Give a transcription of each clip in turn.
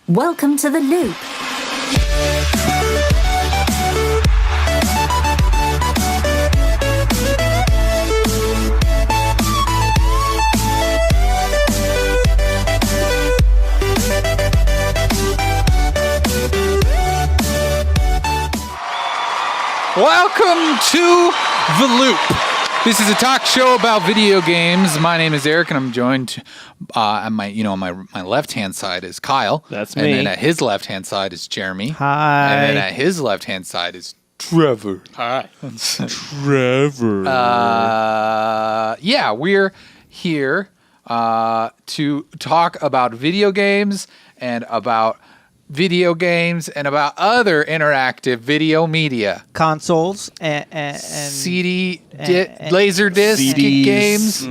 Welcome to the loop. Welcome to The Loop. This is a talk show about video games. My name is Eric, and I'm joined on my left-hand side is Kyle. That's and me. And then at his left-hand side is Jeremy. Hi. And then at his left-hand side is Trevor. Hi. Trevor. Yeah, we're here to talk about video games and about other interactive video media. Consoles and CD, and Laserdisc CDs. games,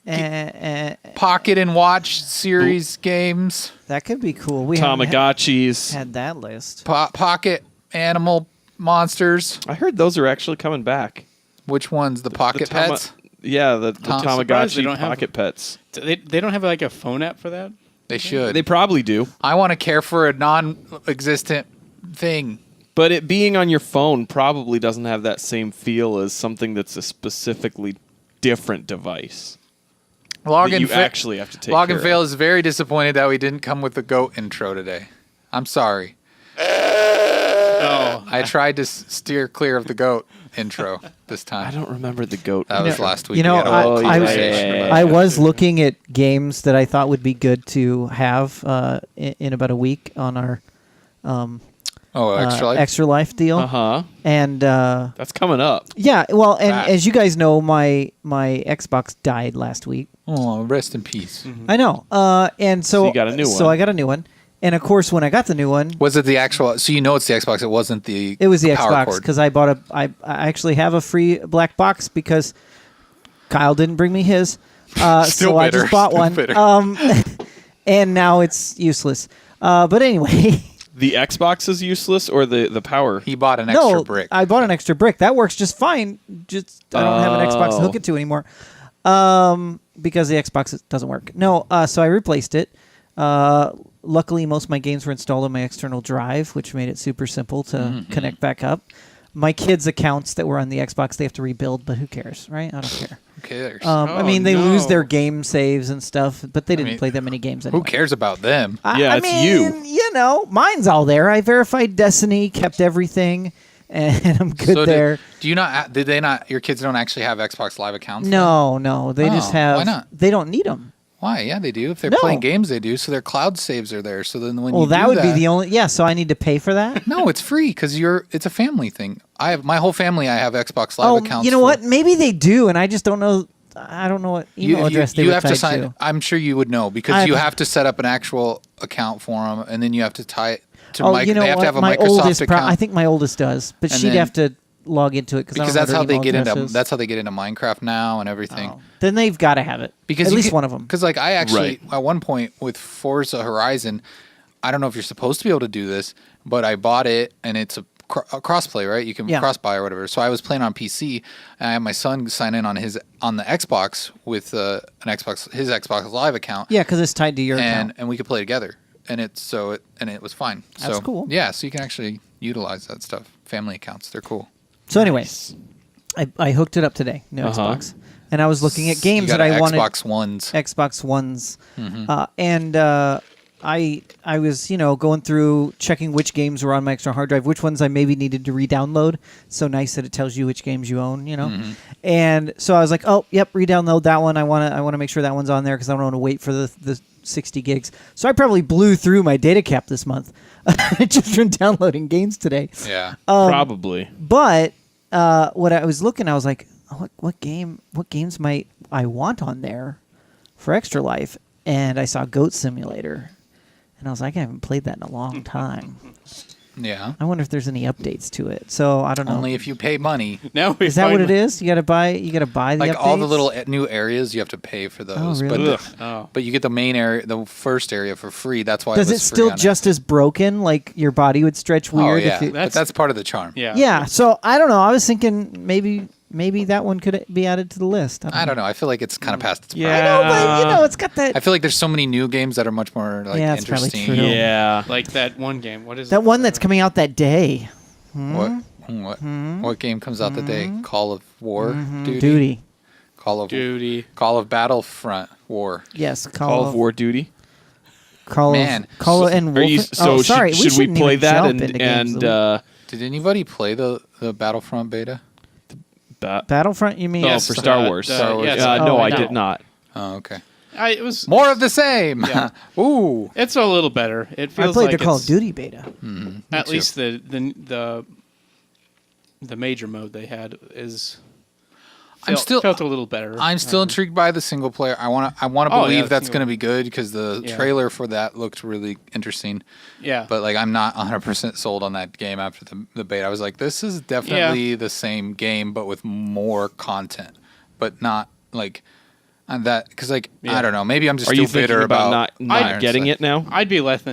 and Pocket and Watch series games, that could be cool. We haven't Tamagotchis. had that list. Pocket Animal Monsters. I heard those are actually coming back. Which ones? The Pocket Pets? Yeah, the surprised they Tamagotchi don't have- Pocket Pets. They don't have like a phone app for that? They should. They probably do. I want to care for a non-existent thing. But it being on your phone probably doesn't have that same feel as something that's a specifically different device. Log that and you actually have to take Log care and Fail of. is very disappointed that we didn't come with the goat intro today. I'm sorry. Oh, I tried to steer clear of the goat intro this time. I don't remember the goat. That was last week. You know, We had a whole yeah, conversation yeah, about yeah. I it. was looking at games that I thought would be good to have in about a week on our Extra Life? Extra Life deal. Uh-huh. And That's coming up. yeah, well, and Fast. as you guys know, my Xbox died last week. Oh, rest in peace. I know. And so you got a new So one. I got a new one. And of course, when I got the new one, Was it the actual? So you know it's the Xbox. It wasn't the. it was the power Xbox cord. because I bought I actually have a free black box because Kyle didn't bring me his. Still so I bitter. just bought Still one. bitter. And now it's useless. But anyway, The Xbox is useless or the power? He bought an extra no, brick. I bought an extra brick. That works just fine. Just I don't have an Xbox to hook it to anymore. Because the Xbox doesn't work. No, so I replaced it. Luckily, most of my games were installed on my external drive, which made it super simple to connect back up. My kids' accounts that were on the Xbox, they have to rebuild, but who cares, right? I don't care. Who cares? I mean, they lose their game saves and stuff, but they didn't mean, play that many games anyway. Who cares about them? Yeah, I it's mean, you know, mine's all there. I verified Destiny, kept everything, and I'm good So there. Do you not? Did they not? Your kids don't actually have Xbox Live accounts? No, they just Oh, have. why not? They don't need them. Why? Yeah, they do. If they're No. playing games, they do. So their cloud saves are there. So then when Well, you that do would be the only. Yeah, so I need to pay for that. No, it's free because it's a family thing. I have my whole family. I have Xbox Live accounts. You know for. what? Maybe they do, and I just don't know. I don't know what email address they you would have to tie sign. to. I'm sure you would know because you have to set up an actual account for them, and then you have to tie it to. You know they have what? to have a My Microsoft oldest, account. I think my oldest does, but And she'd then- have to log into it because that's how they get into Minecraft now and everything. Then they've got to have it. Because at you least could- one of them. Because like I actually Right. at one point with Forza Horizon, I don't know if you're supposed to be able to do this, but I bought it and it's a crossplay, right? You can cross buy or whatever. So I was playing on PC, and I had my son sign in on the Xbox with his Xbox Live account. Yeah, because it's tied to your account. and we could play together, and it was fine. That's so, cool. Yeah, so you can actually utilize that stuff. Family accounts, they're cool. So anyway, I hooked it up today, new Xbox, and I was looking at games that I wanted. Xbox Ones. Xbox Ones, and I was going through checking which games were on my external hard drive, which ones I maybe needed to re-download. So nice that it tells you which games you own, And so I was like, oh, yep, re-download that one. I want to make sure that one's on there because I don't want to wait for the 60 gigs. So I probably blew through my data cap this month just from downloading games today. Yeah. Probably. But what I was looking, I was like, what games might I want on there for Extra Life? And I saw Goat Simulator, and I was like, I haven't played that in a long time. Yeah. I wonder if there's any updates to it. So I don't know. Only if you pay money. Now we Is that what it finally- is? You got to buy the Like updates? all the little new areas, you have to pay for those. really? But you get the main area, the first area for free. That's why Does it it was still free on just as broken? Like your body would stretch weird? Oh, yeah. If you, But that's part of the charm. Yeah. yeah. So I don't know. I was thinking maybe that one could be added to the list. I don't know. I feel like it's kind of past its prime. Yeah. I know, but it's got that. I feel like there's so many new games that are much more like Yeah, it's probably interesting. true. Yeah. Like that one game. What is that it? one that's coming out that day. What game comes out the day? Call of War Duty. Call of Duty. Call of Battlefront War. Yes. Call of War Duty. Call Man. of Call of and Are you, Wolf. so oh, sorry. should we shouldn't play even that jump into games and that Did anybody play the Battlefront beta? Battlefront? You mean? Oh, Yes, for Star Wars. Star Wars. yes. No, Oh, I no. did not. Oh, okay. It was More of the same. Yeah. Ooh. It's a little better. It feels I played like the Call of it's- Duty beta. At too. least the major mode they had is. Felt a little better. I'm still intrigued by the single player. I want to Oh, yeah, believe the that's single- going to be good because the Yeah. trailer for that looked really interesting. Yeah. But like I'm not 100% sold on that game after the beta. I was like, this is definitely the same game but with more content, but not like that because like I don't know. Maybe I'm just Are still you thinking bitter about not Iron getting Sight. it now? I'd be less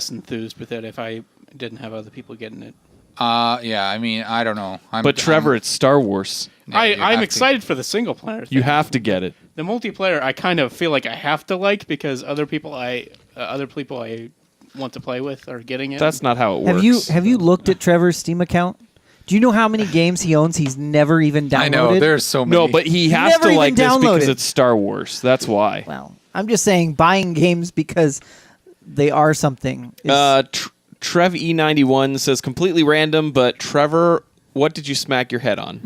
enthused with it if I didn't have other people getting it. Yeah. I mean, I don't know. But Trevor, it's Star Wars. Yeah, you have I'm to. excited for the single player thing. You have to get it. The multiplayer I kind of feel like I have to like because other people I want to play with are getting it. That's not how it works. Have you looked at Trevor's Steam account? Do you know how many games he owns he's never even downloaded? I know there's so many. No, but he has Never to even like this because downloaded. it's Star Wars. That's why. Well, I'm just saying buying games because they are something. Is, Trev E91 says completely random, but Trevor, what did you smack your head on?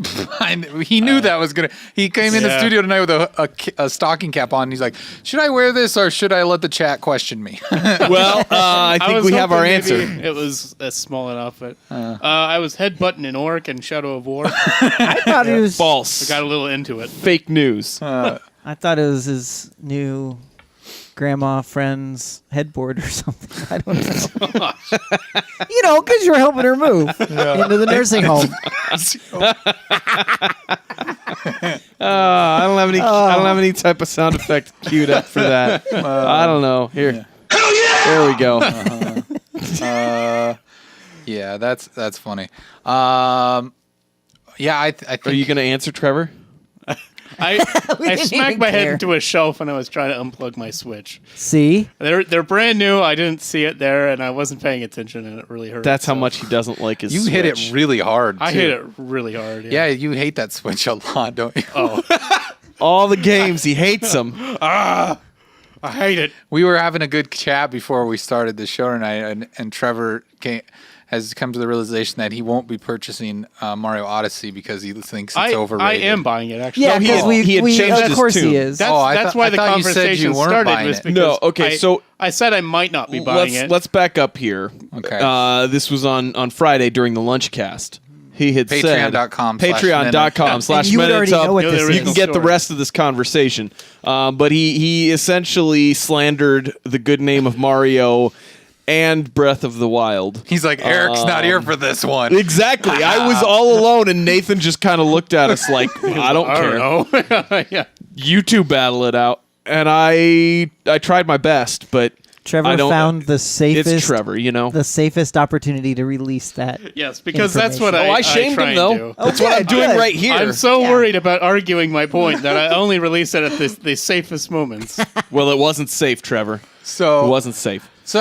He knew that was gonna. He came in the Yeah. studio tonight with a stocking cap on. And he's like, "Should I wear this or should I let the chat question me?" Well, I think was we have our hoping answer. maybe It was small enough, but I was headbutting an orc in Shadow of War. I thought it was False. I got a little into it. Fake news. I thought it was his new grandma friend's headboard or something. I don't know. Because you're helping her move into the nursing home. I don't have any. I don't have any type of sound effect queued up for that. I don't know. Here. Hell yeah! There we go. Yeah, that's funny. Yeah, I think. Are you going to answer, Trevor? I didn't smacked even my head care. into a shelf when I was trying to unplug my Switch. See? They're brand new. I didn't see it there, and I wasn't paying attention, and it really hurt. That's how so. much he doesn't like his You hit Switch. it really hard. I too. hit it really hard. Yeah, you hate that Switch a lot, don't you? Oh, All the games, he hates them. I hate it. We were having a good chat before we started the show tonight, and Trevor has come to the realization that he won't be purchasing Mario Odyssey because he thinks it's overrated. I am buying it actually. Yeah, he because had- he had changed of his course he tune. is. That's, I that's why the thought you said you conversation weren't started buying was it. because No, okay, so- I said I might not be buying it. Let's back up here. Okay. This was on Friday during the Lunchcast. He had said Patreon.com/Men And you would already know what Yeah, this there You is. can get the Story. rest of this conversation. But he essentially slandered the good name of Mario and Breath of the Wild. He's like, Eric's not here for this one. Exactly. I was all alone, and Nathan just kind of looked at us like, I don't care. know. Yeah. You two battle it out. And I tried my best, but Trevor I don't- found the safest it's Trevor, the safest opportunity to release that. Yes, because that's what Oh, I I shamed try him, and though. do. That's what I'm doing good. right here. I'm so Yeah. worried about arguing my point that I only release it at the safest moments. Well, it wasn't safe, Trevor. It So wasn't safe. So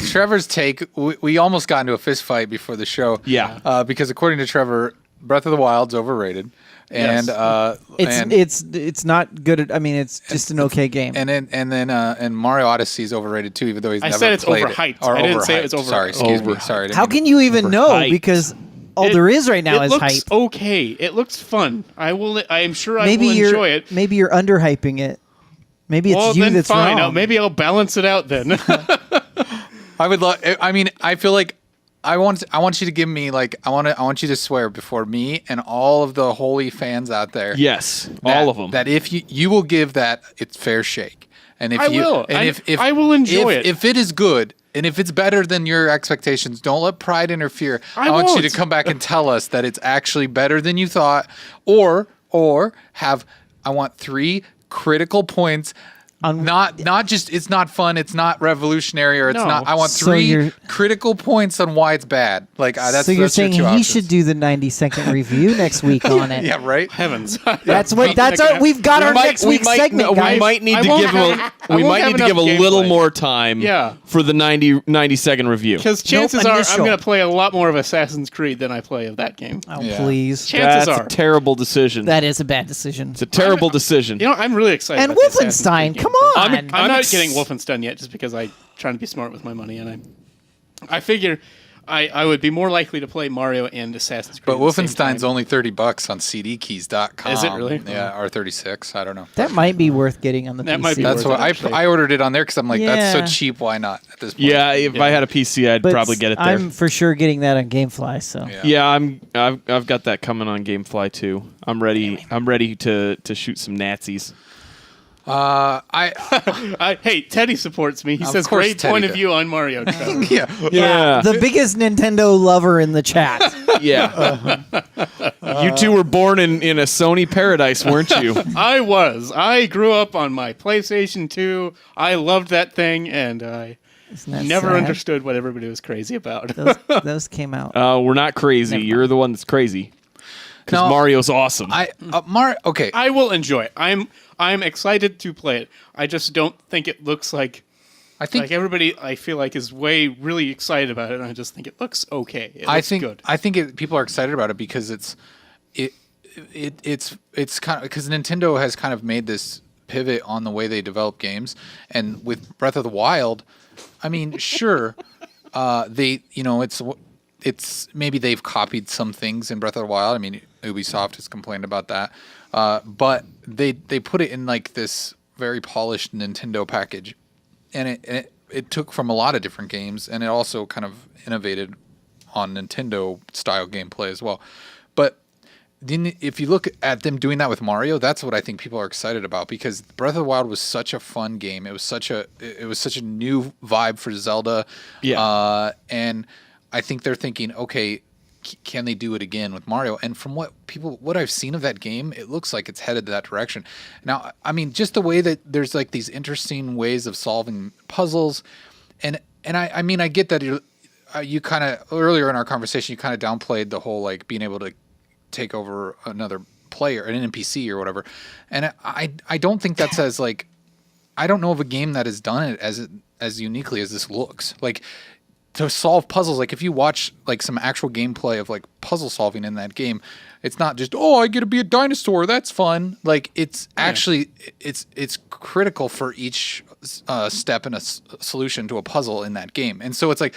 Trevor's take, we almost got into a fist fight before the show. Yeah. Because according to Trevor, Breath of the Wild's overrated. And Yes. It's not good. I mean, it's just an okay game. and Mario Odyssey is overrated too, even though he's I never said it's played overhyped. it. Or I didn't say it was overhyped. Sorry, excuse me. Overhyped. Sorry. I didn't How mean- can you even know? Overhyped. Because all there is right now it is looks hype. okay. It looks fun. I am sure I Maybe will you're enjoy it. maybe you're underhyping it. Maybe it's Well, you then that's fine. wrong. Maybe I'll balance it out then. I would love. I mean, I feel like I want you to give me like I want you to swear before me and all of the holy fans out there. Yes, that- all of them. That if you will give that its fair shake, and if I you will. and if I will enjoy it. If it is good, And if it's better than your expectations, don't let pride interfere. I want you to come back and tell us that it's actually better than you thought, or I want 3 critical points. Not just it's not fun, it's not revolutionary, or it's not. I want 3 critical points on why it's bad. Like that's so you're that's saying he should do the 90-second review next week on it. Yeah, right. Heavens, that's we've got our next week's segment. We might need to give him a little more time. For the 90-second review. Because chances are I'm going to play a lot more of Assassin's Creed than I play of that game. Oh please! Chances are that's a terrible decision. That is a bad decision. It's a terrible decision. You know, I'm really excited. And about Wolfenstein, come on! I'm not getting Wolfenstein yet, just because I'm trying to be smart with my money, and I figure I would be more likely to play Mario and Assassin's Creed. But Wolfenstein's only $30 on CDkeys.com. Is it really? Yeah, or 36. I don't know. That might be worth getting on the That PC. might be That's worth what I ordered it on there because I'm like, that's so cheap. Why not at this point? Yeah, if I had a PC, I'd probably get it there. I'm for sure getting that on GameFly. So I've got that coming on GameFly too. I'm ready. I'm ready to shoot some Nazis. Hey, Teddy supports me. He says great Teddy point of view on Mario. Yeah. The biggest Nintendo lover in the chat. Yeah. You two were born in a Sony paradise, weren't you? I was. I grew up on my PlayStation 2. I loved that thing, and I never understood what everybody was crazy about. Those came out. We're not crazy. You're the one that's crazy. Because Mario's awesome. Okay. I will enjoy it. I'm excited to play it. I just don't think it looks like. I think everybody I feel like is really excited about it, and I just think it looks okay. It looks good. I think people are excited about it because it's kind of because Nintendo has kind of made this pivot on the way they develop games, and with Breath of the Wild, I mean, sure, it's maybe they've copied some things in Breath of the Wild. I mean, Ubisoft has complained about that, but they put it in like this very polished Nintendo package, and it took from a lot of different games, and it also kind of innovated on Nintendo style gameplay as well. But then if you look at them doing that with Mario, that's what I think people are excited about, because Breath of the Wild was such a fun game. It was such a new vibe for Zelda. Yeah. And I think they're thinking, okay, can they do it again with Mario? And from what I've seen of that game, it looks like it's headed that direction. Now, I mean, just the way that there's like these interesting ways of solving puzzles, and I mean, I get that you kind of earlier in our conversation, you kind of downplayed the whole like being able to take over another player, an NPC or whatever, and I don't think that's as like, I don't know of a game that has done it as uniquely as this looks like. To solve puzzles, like if you watch like some actual gameplay of like puzzle solving in that game, it's not just I get to be a dinosaur, that's fun. Like it's actually it's critical for each step in a solution to a puzzle in that game. And so it's like,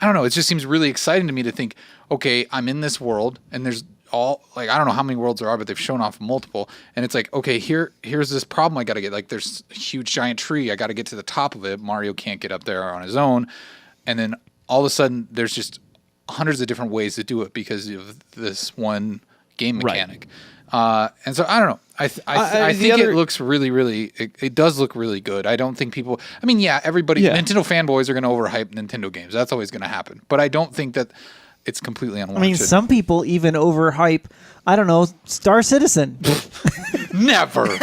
I don't know, it just seems really exciting to me to think, okay, I'm in this world and there's all like, I don't know how many worlds there are, but they've shown off multiple, and it's like, okay, here's this problem I got to get, like there's a huge giant tree, I got to get to the top of it. Mario can't get up there on his own, and then all of a sudden, there's just hundreds of different ways to do it because of this one game mechanic. Right. And so, I don't know. I think it looks really, really... It does look really good. I don't think people... I mean, everybody... Yeah. Nintendo fanboys are going to overhype Nintendo games. That's always going to happen. But I don't think that it's completely unwarranted. I mean, some people even overhype, I don't know, Star Citizen. Never!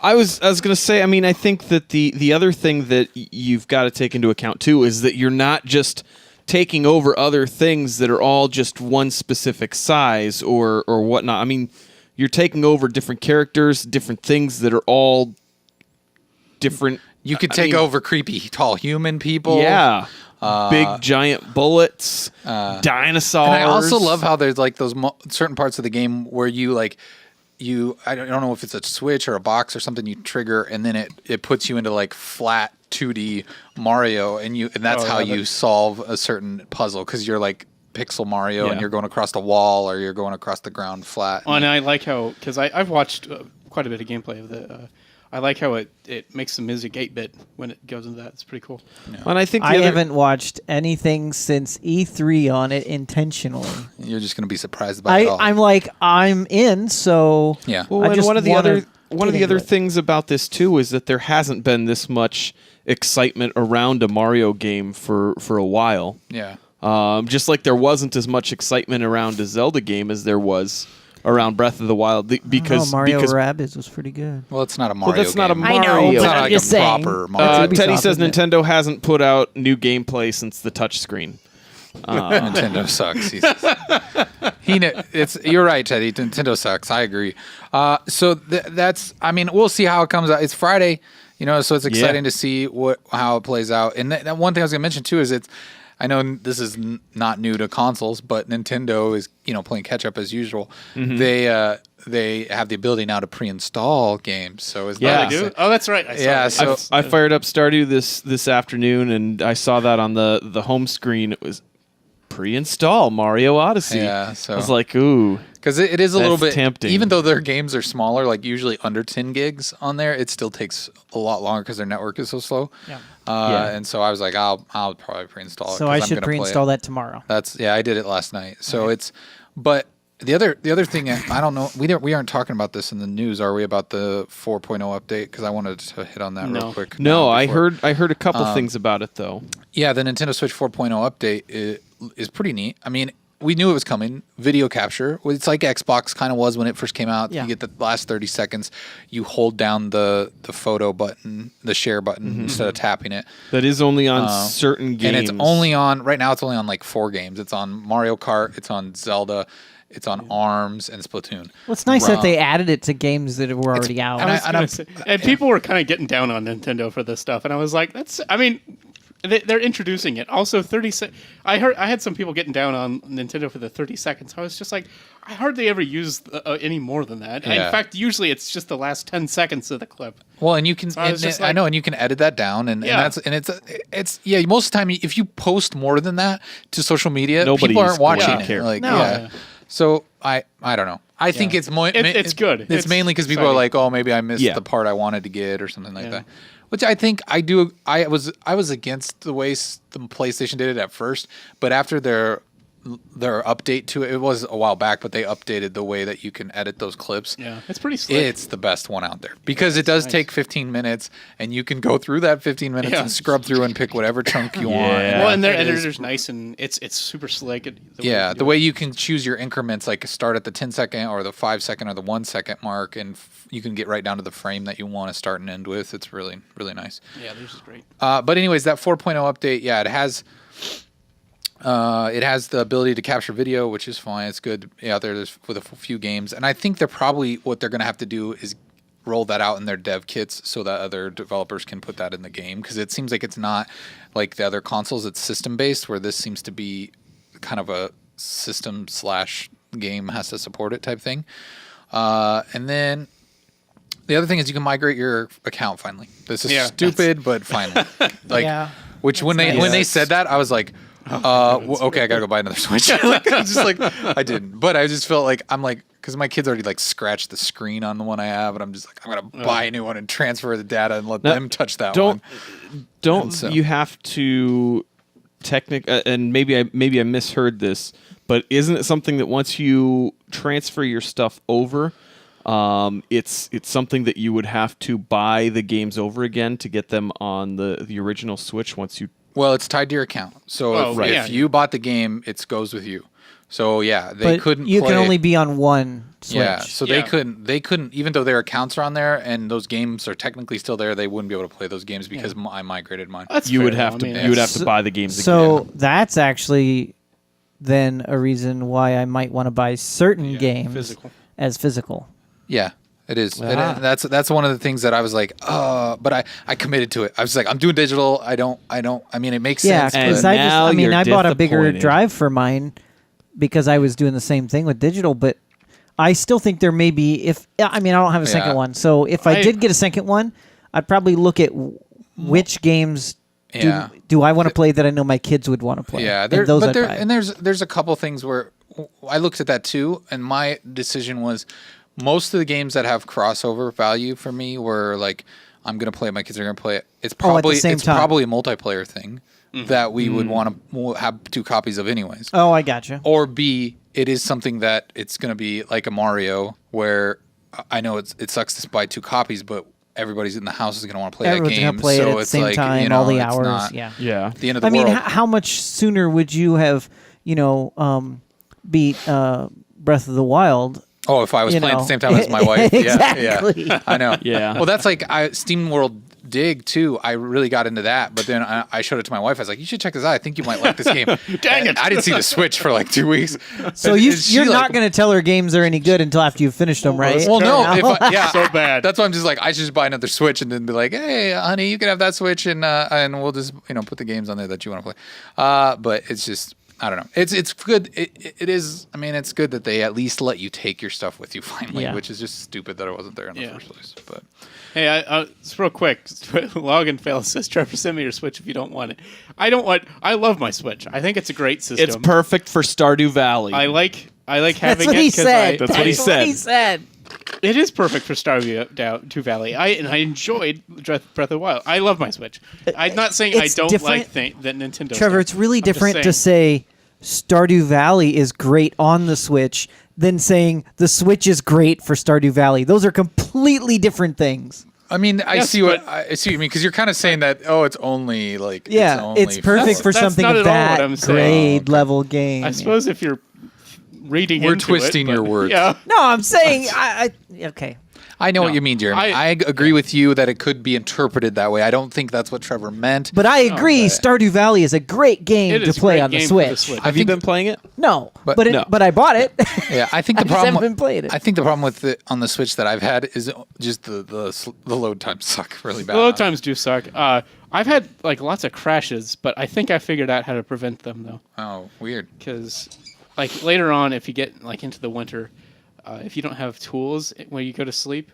I was going to say, I mean, I think that the other thing that you've got to take into account, too, is that you're not just taking over other things that are all just one specific size or whatnot. I mean, you're taking over different characters, different things that are all different. You could take over creepy, tall human people. Yeah. Big, giant bullets, dinosaurs. And I also love how there's like those certain parts of the game where you like... I don't know if it's a switch or a box or something you trigger, and then it puts you into like flat 2D Mario, and that's how you solve a certain puzzle, because you're like pixel Mario and you're going across the wall or you're going across the ground flat. And I like how, because I've watched quite a bit of gameplay of the. I like how it makes the music 8-bit when it goes into that. It's pretty cool. Yeah. And I think I haven't watched anything since E3 on it intentionally. You're just going to be surprised by it all. I'm in, so yeah. Well, one of the one of the other things about this too is that there hasn't been this much excitement around a Mario game for a while. Yeah. Just like there wasn't as much excitement around a Zelda game as there was around Breath of the Wild because Mario Rabbids was pretty good. Well, it's not a Mario. Well, that's not a game. Mario. I know, It's but not I'm like just a saying. proper Mario. Teddy Ubisoft, says isn't it? Nintendo hasn't put out new gameplay since the touchscreen. Nintendo sucks. You're right, Teddy. Nintendo sucks. I agree. So that's. I mean, we'll see how it comes out. It's Friday, so it's exciting to see how it plays out. And that one thing I was going to mention too is I know this is not new to consoles, but Nintendo is playing catch up as usual. Mm-hmm. They have the ability now to pre-install games. So is They do? Oh, that's right. I saw that. So I fired up Stardew this afternoon, and I saw that on the home screen. It was pre-install Mario Odyssey. Yeah, so I was like, ooh. Because it is a little bit tempting. Even though their games are smaller, like usually under 10 gigs on there, it still takes a lot longer because their network is so slow. Yeah. And so I was like, I'll probably pre-install it. So I should pre-install that tomorrow. I did it last night. So but the other thing, I don't know, we aren't talking about this in the news, are we, about the 4.0 update? Because I wanted to hit on that real quick. No, I heard a couple things about it though. Yeah, the Nintendo Switch 4.0 update is pretty neat. I mean, we knew it was coming. Video capture. It's like Xbox kind of was when it first came out. Yeah. You get the last 30 seconds. You hold down the photo button, the share button, instead of tapping it. That is only on certain games. And it's only on, right now it's only on like 4 games. It's on Mario Kart, it's on Zelda, it's on ARMS, and Splatoon. Well, it's nice that they added it to games that were already out. And people were kind of getting down on Nintendo for this stuff, and I was like, they're introducing it. Also, 30 I had some people getting down on Nintendo for the 30 seconds. I was just like, I hardly ever use any more than that. Yeah. In fact, usually it's just the last 10 seconds of the clip. Well, and you can, So I know, and you can edit that down, and it's most of the time if you post more than that to social media, people aren't watching it. Care. Like, No. So I don't know. I think it's more. It's good. It's mainly because people are like, oh, maybe I missed the part I wanted to get or something like that. Which I think I do. I was against the way the PlayStation did it at first, but after their update to it was a while back, but they updated the way that you can edit those clips. Yeah, it's pretty slick. It's the best one out there because it does take 15 minutes, and you can go through that 15 minutes and scrub through and pick whatever chunk you want. Well, and their editor's nice, and it's super slick. The way you can choose your increments, like start at the 10-second or the 5-second or the 1-second mark, and you can get right down to the frame that you want to start and end with. It's really, really nice. Yeah, this is great. But anyways, that 4.0 update, it has the ability to capture video, which is fine. It's good out there with a few games. And I think what they're going to have to do is roll that out in their dev kits so that other developers can put that in the game. Because it seems like it's not like the other consoles. It's system-based, where this seems to be kind of a system/game has to support it type thing. And then the other thing is you can migrate your account finally. This is stupid, but finally. When they said that, I was like, okay, I gotta go buy another Switch. I didn't, but I just felt like because my kids already scratched the screen on the one I have, and I'm just like, I'm gonna buy a new one and transfer the data and let them touch that one. Don't you have to and maybe I misheard this, but isn't it something that once you transfer your stuff over, it's something that you would have to buy the games over again to get them on the original Switch once you. Well, it's tied to your account. So if you bought the game, it goes with you. So couldn't. You can only be on one Switch. Yeah, so they couldn't, even though their accounts are on there and those games are technically still there, they wouldn't be able to play those games because I migrated mine. You would have to buy the games again. So that's actually then a reason why I might want to buy certain games as physical. Yeah. It is. That's one of the things that I was like, but I committed to it. I was like, I'm doing digital. I mean, it makes sense. Yeah, because I bought a bigger drive for mine because I was doing the same thing with digital, but I still think there may be, I don't have a second one. So if I did get a second one, I'd probably look at which games do I want to play that I know my kids would want to play. Yeah, there's a couple things where I looked at that too, and my decision was, most of the games that have crossover value for me were like, I'm going to play it, my kids are going to play it. It's probably probably a multiplayer thing that we would want to have 2 copies of anyways. Oh, I gotcha. Or B, it is something that it's going to be like a Mario where I know it sucks to buy 2 copies, but everybody's in the house is going to want to play Everyone's that game. gonna play it so at the it's same like, time, you know, all the it's hours. not Yeah. the end of the I mean, world. how much sooner would you have, beat Breath of the Wild? Oh, if I was You playing at know. the same time as my wife. Exactly. Yeah. I know. Yeah. Well, that's like Steam World Dig, too. I really got into that. But then I showed it to my wife. I was like, you should check this out. I think you might like this game. Dang it. I didn't see the Switch for like 2 weeks. So And you're not going to tell her games are any good until after you've finished them, right? Well, no. Yeah. So bad. That's why I'm just like, I should just buy another Switch and then be like, hey, honey, you can have that Switch and we'll just, put the games on there that you want to play. But it's just, I don't know. It's good. It is. I mean, it's good that they at least let you take your stuff with you finally, Yeah. which is just stupid that it wasn't there in the first place. But Hey, it's real quick. Login fail says, Trevor, send me your Switch if you don't want it. I love my Switch. I think it's a great system. It's perfect for Stardew Valley. I like That's having what it. he 'cause said. That's what he That's said. It is perfect for Stardew Valley. I enjoyed Breath of the Wild. I love my Switch. I'm not saying I It's don't different. like that Nintendo. Trevor, stuff. it's really I'm just different to say Stardew Valley is great on the Switch than saying the Switch is great for Stardew Valley. Those are completely different things. I mean, I Yes, see what but- you mean because you're kind of saying that. Oh, it's only like Yeah, it's it's perfect for for That's something not of at all what that I'm saying. grade level game. I suppose if you're reading We're into twisting it, your but- words. Yeah. No, I'm saying okay. I know No, what you mean, Jeremy. I- I agree with you that it could be interpreted that way. I don't think that's what Trevor meant. But I agree, Okay. Stardew Valley is a great game It to is a play great on the game for the Switch. Switch. Have you been playing it? No, But- but No. I bought it. Yeah, I think the I just problem. haven't played it. I think the problem with it on the Switch that I've had is just the load times suck really bad. The load times do suck. I've had like lots of crashes, but I think I figured out how to prevent them though. Oh, weird. Because like later on, if you get like into the winter, if you don't have tools when you go to sleep,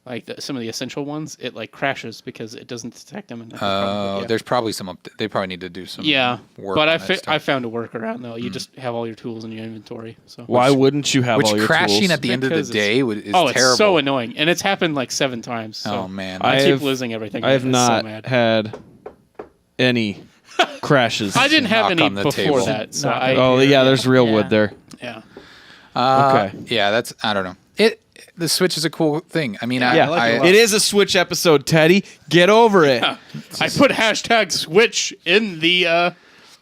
like some of the essential ones, it like crashes because it doesn't detect them. And that's probably- yeah. There's probably some. They probably need to do some. Yeah, work but on I that stuff. found a workaround though. You just have all your tools in your inventory. So Why wouldn't you have Which all your crashing tools? at the end of the Because day is it's terrible. so annoying, and it's happened like 7 times. So Oh man. I I keep have- losing everything. I have It's so not mad. had any crashes. I didn't have Knock any on the before table. that. So Knock I Oh yeah, there's real Yeah. wood there. yeah. Okay. Yeah, that's. I don't know. The Switch is a cool thing. I mean, Yeah, like it a lot. it is a Switch episode, Teddy. Get over it. I put hashtag Switch in the.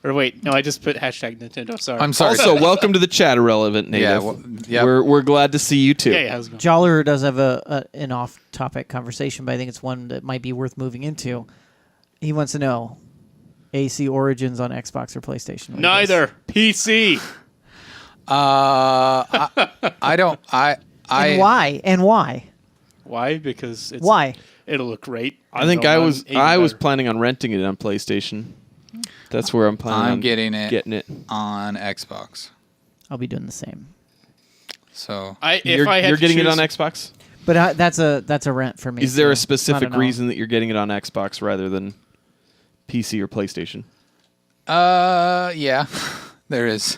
Or wait, no, I just put hashtag Nintendo. Sorry. I'm sorry. Also, welcome to the chat, Irrelevant Native. Yeah, well, yeah. We're glad to see you too. yeah, how's it going? Jollerer does have an off-topic conversation, but I think it's one that might be worth moving into. He wants to know AC Origins on Xbox or PlayStation. What do you guys- Neither PC. I don't. And why? And why? Why? Because it's Why? It'll look great. I think It'll I run was even I was better. planning on renting it on PlayStation. That's where I'm planning I'm on getting it. Getting it. on Xbox. I'll be doing the same. So If I had You're to getting it choose- on Xbox? But that's a rent for me. Is there a so specific I don't know. reason that you're getting it on Xbox rather than PC or PlayStation? yeah, there is.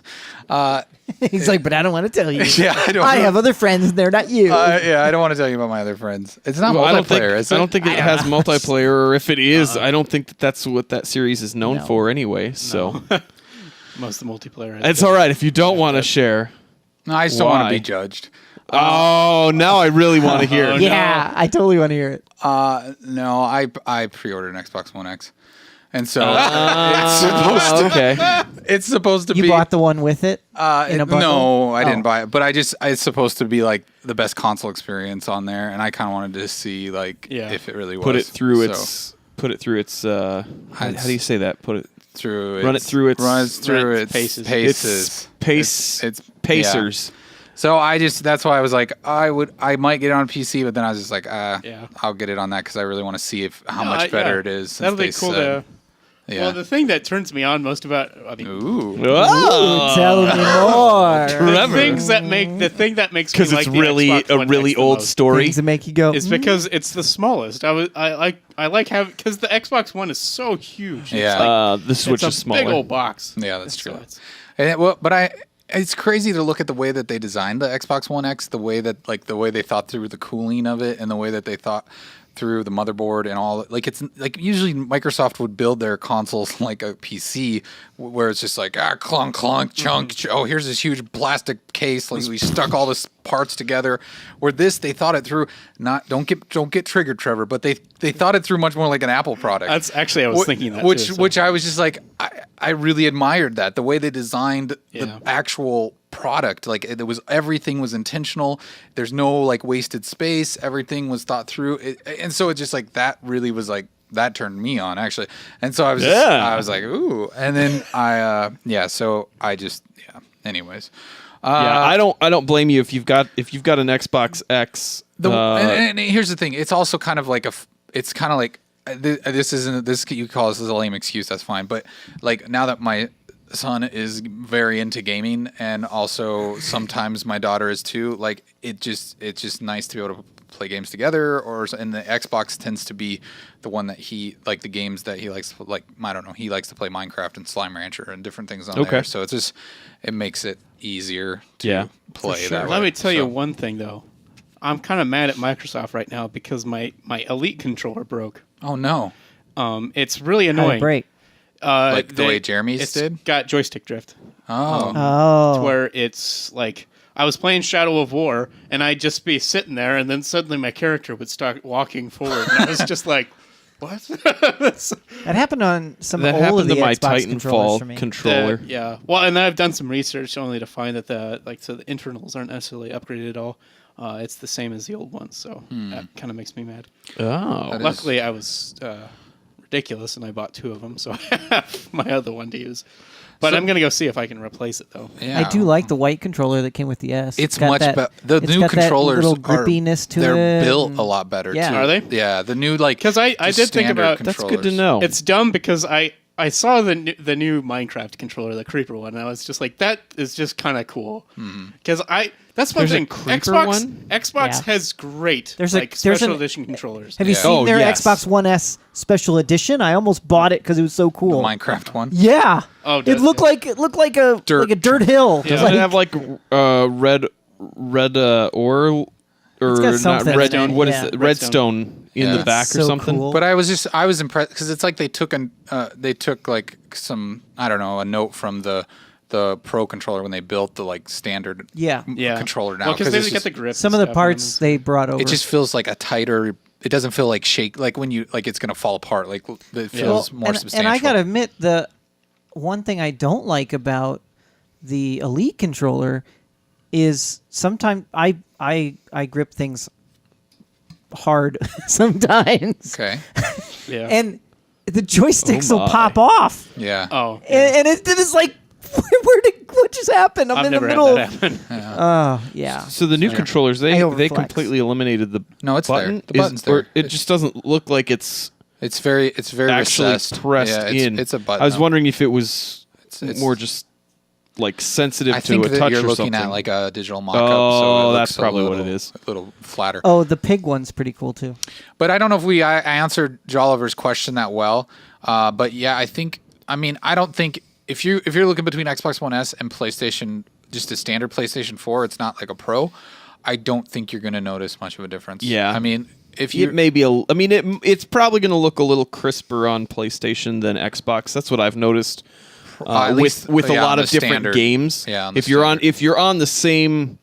He's like, but I don't want to tell you. Yeah, I don't. I know. have other friends, and they're not you. Yeah, I don't want to tell you about my other friends. It's not Well, I don't think multiplayer. is it? I don't think it has multiplayer, or if it is, I don't think that's what that series is known No. for anyway. So most of the multiplayer. it's all right if you don't want to share. No, I just don't want Why? to be judged. Oh, now I really want to hear it. yeah, I totally want to hear it. No, I pre-ordered an Xbox One X, and so it's supposed to. Okay. It's supposed to You be. bought the one with it in a bundle? No, I Oh. didn't buy it, but it's supposed to be like the best console experience on there, and I kind of wanted to see like Yeah. if it really was. Put it through So, its how do you say that? Run it through its runs through Run its its paces. paces. It's yeah. pacers. So that's why I was like, I might get it on PC, but then I was just like, Yeah. I'll get it on that because I really want to see how No, much better yeah. it is. Since That'll be they cool said. to. Yeah. Well, the thing that turns me on most about, I mean, Ooh. Oh, Tell me more. the thing that makes me because like it's the really Xbox a One really X the old most story. Things that make you go. is because it's the smallest. I like having because the Xbox One is so huge. Yeah. It's like, The Switch it's is a big smaller. old box. Yeah, that's So true. it's- But it's crazy to look at the way that they designed the Xbox One X, the way they thought through the cooling of it, and the way that they thought through the motherboard and all. Like it's like usually Microsoft would build their consoles like a PC, where it's just like clunk clunk chunk. Oh, here's this huge plastic case. Like we stuck all this parts together. Where this, they thought it through. Don't get triggered, Trevor. But they thought it through much more like an Apple product. That's actually I was thinking that which too, so. which I was just like I really admired that, the way they designed the actual product. Like everything was intentional. There's no like wasted space. Everything was thought through. And so it just like that really was like that turned me on actually. And so I was like ooh. And then anyways. I don't blame you if you've got an Xbox X. And here's the thing. It's also kind of like it's kind of like this isn't this you call this a lame excuse, that's fine, but like now that my son is very into gaming and also sometimes my daughter is too, like it's just nice to be able to play games together, and the Xbox tends to be the one that he like the games that he likes, like I don't know, he likes to play Minecraft and Slime Rancher and different things on there, so it makes it easier to play that way. Let me tell you one thing though. I'm kind of mad at Microsoft right now because my Elite controller broke. Oh no! It's really annoying. Break. Like the way Jeremy's did? It's got joystick drift. Oh. To where it's like I was playing Shadow of War and I'd just be sitting there and then suddenly my character would start walking forward and I was just like, what? That happened on some That old happened of the to my Xbox controllers for Titanfall me. controller. Yeah. Well, and I've done some research only to find that the internals aren't necessarily upgraded at all. It's the same as the old ones, so that kind of makes me mad. Oh. Luckily, I was ridiculous, and I bought 2 of them, so I have my other one to use. But I'm going to go see if I can replace it, though. Yeah. I do like the white controller that came with the S. It's much better. The it's new got controllers that little grippiness to they're it. built a lot better Yeah. too. Are they? Yeah, the new like Because I just did think standard about That's good to controllers. know. It's dumb because I saw the new Minecraft controller, the Creeper one, and I was just like, that is just kind of cool. Because that's my There's a thing. Creeper Xbox Yeah. has great There's special an- edition controllers. Have you Yeah. seen their yes. Xbox One S special edition? I almost bought it because it was so cool. Minecraft one. Yeah. Oh, it does looked it? like a dirt hill. Yeah. Doesn't it have like red ore or It's got not something. redstone? What is Yeah. it? Redstone in Yeah. the back or So something? cool. But I was impressed because it's like they took like some, I don't know, a note from the Pro controller when they built the like standard Yeah. controller now. Well, because they it's get the just- grip. Some and of the stuff, parts they brought over. it just feels like a tighter. It doesn't feel like shake, like when you like it's gonna fall apart. Like it feels more substantial. And I gotta admit, the one thing I don't like about the Elite controller is sometimes I grip things hard sometimes, Okay. Yeah. and the joysticks Oh will my. pop off, Yeah. Oh. Yeah. and it's like, what just happened? I'm I've in the never middle. had that happen. Oh yeah. So the new controllers, I they overflex. completely eliminated the No, it's there. button. The button's Or there. it just doesn't look like it's It's very actually recessed. pressed Yeah, it's, in. It's a button. I was wondering if it was it's- more just like sensitive I to think a that touch you're or looking something. at like a digital mock-up. Oh, so it that's looks a probably what little- it is. A little flatter. Oh, the pig one's pretty cool too. But I don't know if I answered Jolliver's question that well. But yeah, I don't think if you're looking between Xbox One S and PlayStation, just a standard PlayStation 4, it's not like a Pro. I don't think you're going to notice much of a difference. Yeah. I mean, if you It may be it's probably going to look a little crisper on PlayStation than Xbox. That's what I've noticed at least, with a yeah, lot on of the different standard. games. Yeah, on the if you're standard. if you're on the same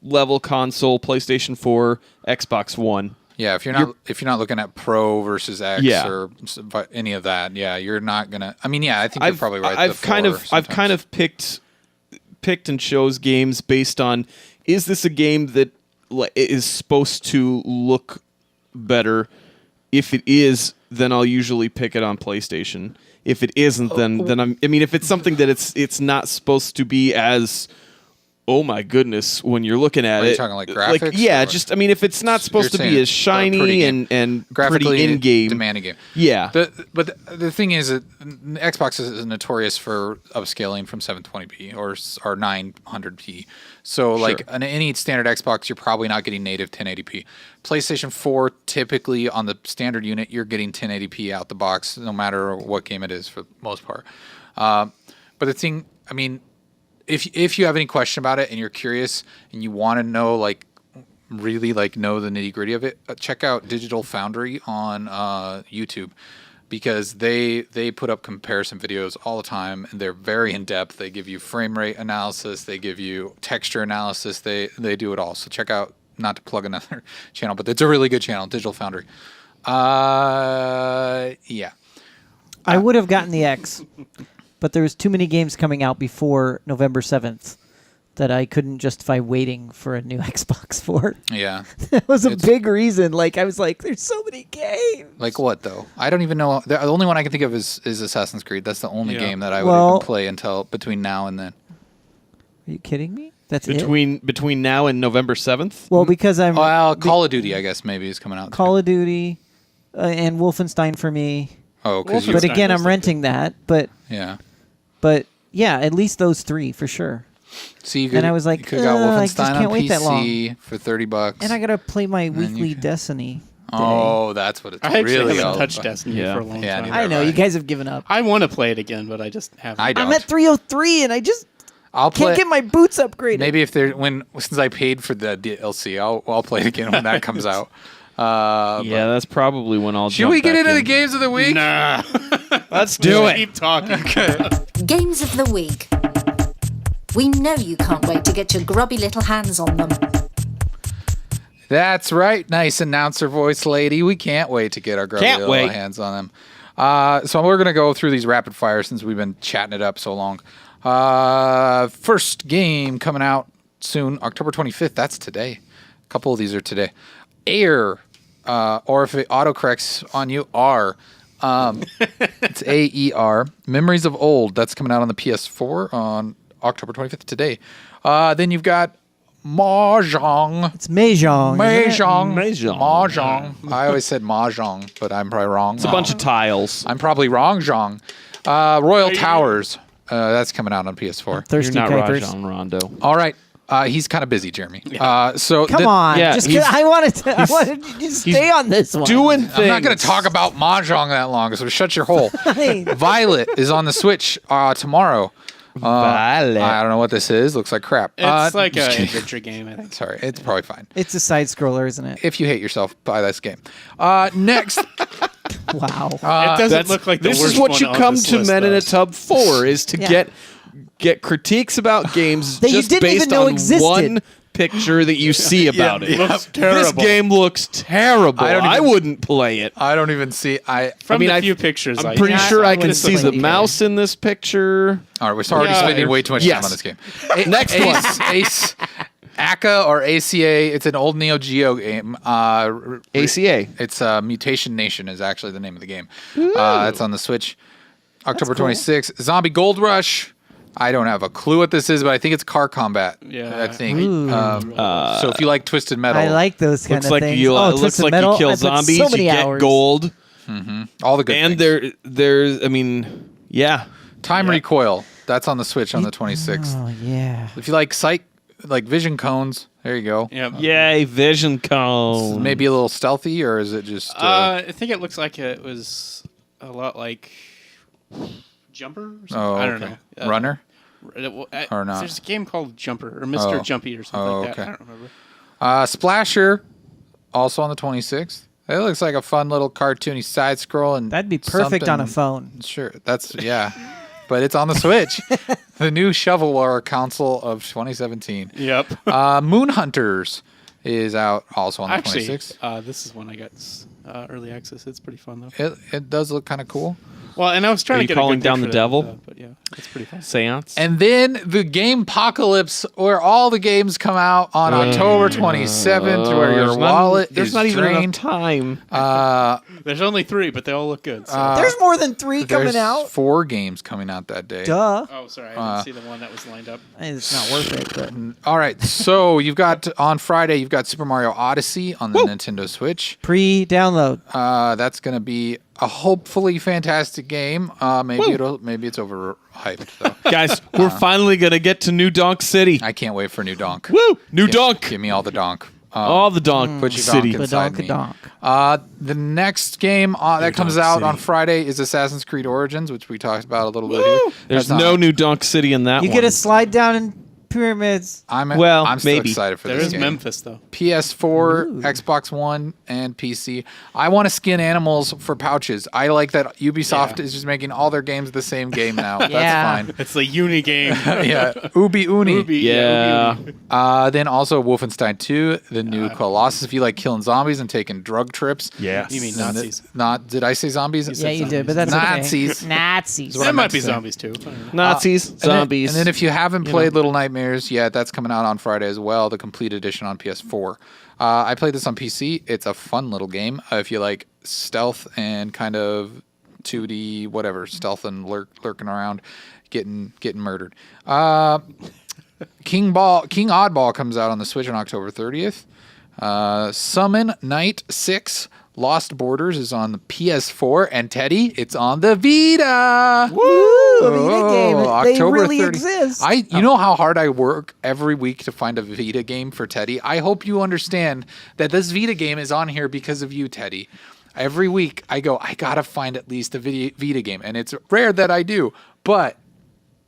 level console, PlayStation 4, Xbox One. Yeah, if you're not looking at Pro versus X Yeah. or any of that, yeah, you're not gonna. I mean, yeah, I think you're probably right. I've kind of picked and chose games based on, is this a game that is supposed to look better? If it is, then I'll usually pick it on PlayStation. If it isn't, then if it's something that it's not supposed to be as, oh my goodness, when you're looking at Are you it, talking like graphics, yeah, or- just if it's not supposed to saying be as it's a shiny pretty game. and graphically pretty in game, demanding game. yeah. But the thing is that Xbox is notorious for upscaling from 720p or 900p. So like on any standard Xbox, you're probably not getting native 1080p. PlayStation 4, typically on the standard unit, you're getting 1080p out the box, no matter what game it is for the most part. But the thing, I mean, if you have any question about it and you're curious and you want to know like really like know the nitty gritty of it, check out Digital Foundry on YouTube. Because they put up comparison videos all the time, and they're very in depth. They give you frame rate analysis, they give you texture analysis. They do it all. So check out, not to plug another channel, but it's a really good channel, Digital Foundry. Yeah. I would have gotten the X, but there was too many games coming out before November 7th that I couldn't justify waiting for a new Xbox for. Yeah. That was a big reason. Like, I was like, there's so many games. Like what, though? I don't even know. The only one I can think of is Assassin's Creed. That's the only game that I would even play until between now and then. Are you kidding me? That's between now and November 7th? Well, because I'm... Well, Call of Duty, I guess, maybe is coming out. Call of Duty and Wolfenstein for me. Oh, because But again, I'm renting that. But yeah, at least those three for sure. So you could, and I was like, you could have got I just Wolfenstein can't on wait that long. PC for $30. And I gotta play my weekly Destiny. Day. Oh, that's what it's I really haven't all touched about. Destiny for a long time. I know you guys have given up. I want to play it again, but I just haven't. I don't. I'm at 303, and I just can't get my boots upgraded. Maybe if since I paid for the DLC, I'll play it again when that comes out. Yeah, that's probably when I'll. Should we get into the games of the week? Nah. Let's do it. Keep talking. Games of the week. We know you can't wait to get your grubby little hands on them. That's right, nice announcer voice lady. We can't wait to get our grubby little hands on them. So we're going to go through these rapid fire since we've been chatting it up so long. First game coming out soon, October 25th. That's today. A couple of these are today. Air, or if it autocorrects on you, R. It's AER. Memories of Old. That's coming out on the PS4 on October 25th today. Then you've got Mahjong. It's Mahjong. Mahjong. I always said Mahjong, but I'm probably wrong. It's a bunch of tiles. I'm probably wrong, Zhong. Royal Towers. That's coming out on PS4. Thirsty You're not Kuipers. Rajon Rondo. All right. He's kind of busy, Jeremy. So Come on. yeah, Just 'cause I wanted you to stay on this one. Doing things. I'm not going to talk about Mahjong that long, so shut your hole. Violett is on the Switch tomorrow. Violett. I don't know what this is. Looks like crap. It's like just an kidding. adventure game, I think. Sorry, it's probably fine. It's a side scroller, isn't it? If you hate yourself, buy this game. Next, Wow. It doesn't look like the This worst is what one you on come this to list, Men in though. a Tub for, is to Yeah. get critiques about games That you just didn't based even know on existed. one picture that you see about it. Looks This terrible. game looks terrible. I wouldn't play it. I don't even see. From the few pictures, I'm pretty sure I can wouldn't see play the it. mouse in this picture. All right, we're already spending way too much time on this game. Next one. Ace, ACA or ACA. It's an old NeoGeo game. ACA. It's Mutation Nation is actually the name of the game. It's on the Switch. October 26th. Zombie Goldrush. I don't have a clue what this is, but I think it's car combat. Yeah. I think. So if you like Twisted Metal, I like those kind Looks of like things. you. It looks Twisted like Metal, you kill I put zombies. so many You get hours. gold, all the good and things. there's. I mean, yeah. Time Recoil. That's on the Switch on the 26th. Oh yeah. If you like vision cones, there you go. Yep. Yay, vision cone. Maybe a little stealthy, or is it just? I think it looks like it was a lot like Jumper or something. Oh, I don't okay. know. Runner. Or not? There's a game called Jumper or Mr. Oh. Jumpy or something like that. Okay. I don't remember. Splasher, also on the 26th. It looks like a fun little cartoony side scroll, and That'd be perfect on a something- phone. Sure, but it's on the Switch. The new shovelware console of 2017. Yep. Moon Hunters is out also on the Actually, 26th. this is one I got early access. It's pretty fun though. It does look kind of cool. Well, and I was trying Are to you get calling a good down the picture of devil? it, but yeah, it's pretty fun. Seance. And then the Game Apocalypse, where all the games come out on October 27th, where your wallet There's is not even enough drained. time. There's only 3, but they all look good. So. There's more than 3 coming There's out. 4 games coming out that day. Duh. Oh, sorry, I didn't see the one that was lined up. It's not worth it. But All right, so you've got on Friday, you've got Super Mario Odyssey on the Nintendo Switch. pre-download. That's going to be a hopefully fantastic game. Maybe it's overhyped though. Guys, we're finally gonna get to New Donk City. I can't wait for New Donk. Woo! New Donk. Give me all the donk. All the Donk Put your City. donk inside me. Badonk-a-donk. The next game that comes Donk out City. on Friday is Assassin's Creed Origins, which we talked about a little bit here. There's That's no not- New Donk City in that You one. get to slide down and pyramids. I'm so maybe. excited for There this is game. Memphis though. PS4, Xbox One, and PC. I want to skin animals for pouches. I like that Ubisoft is just making all their games the same game now. Yeah. That's fine. It's the Uni game. Yeah, Ubi Uni. Ubi, Yeah. Ubi Uni. Then also Wolfenstein 2, the new Colossus. If you like killing zombies and taking drug trips. Yeah. You mean And Nazis? Did I say zombies? Yeah, you did, but that's Nazis. okay. Nazis. what I There meant might be to say. zombies too. Nazis, zombies. And then if you haven't played Little Nightmares yet, that's coming out on Friday as well, the complete edition on PS4. I played this on PC. It's a fun little game. If you like stealth and kind of 2D, whatever, stealth and lurking around, getting murdered. King Oddball comes out on the Switch on October 30th. Summon Night 6 Lost Borders is on the PS4, and Teddy, it's on the Vita. Woo! A Vita game. They October really 30th. exist. You know how hard I work every week to find a Vita game for Teddy? I hope you understand that this Vita game is on here because of you, Teddy. Every week I go, I gotta find at least a Vita game, and it's rare that I do, but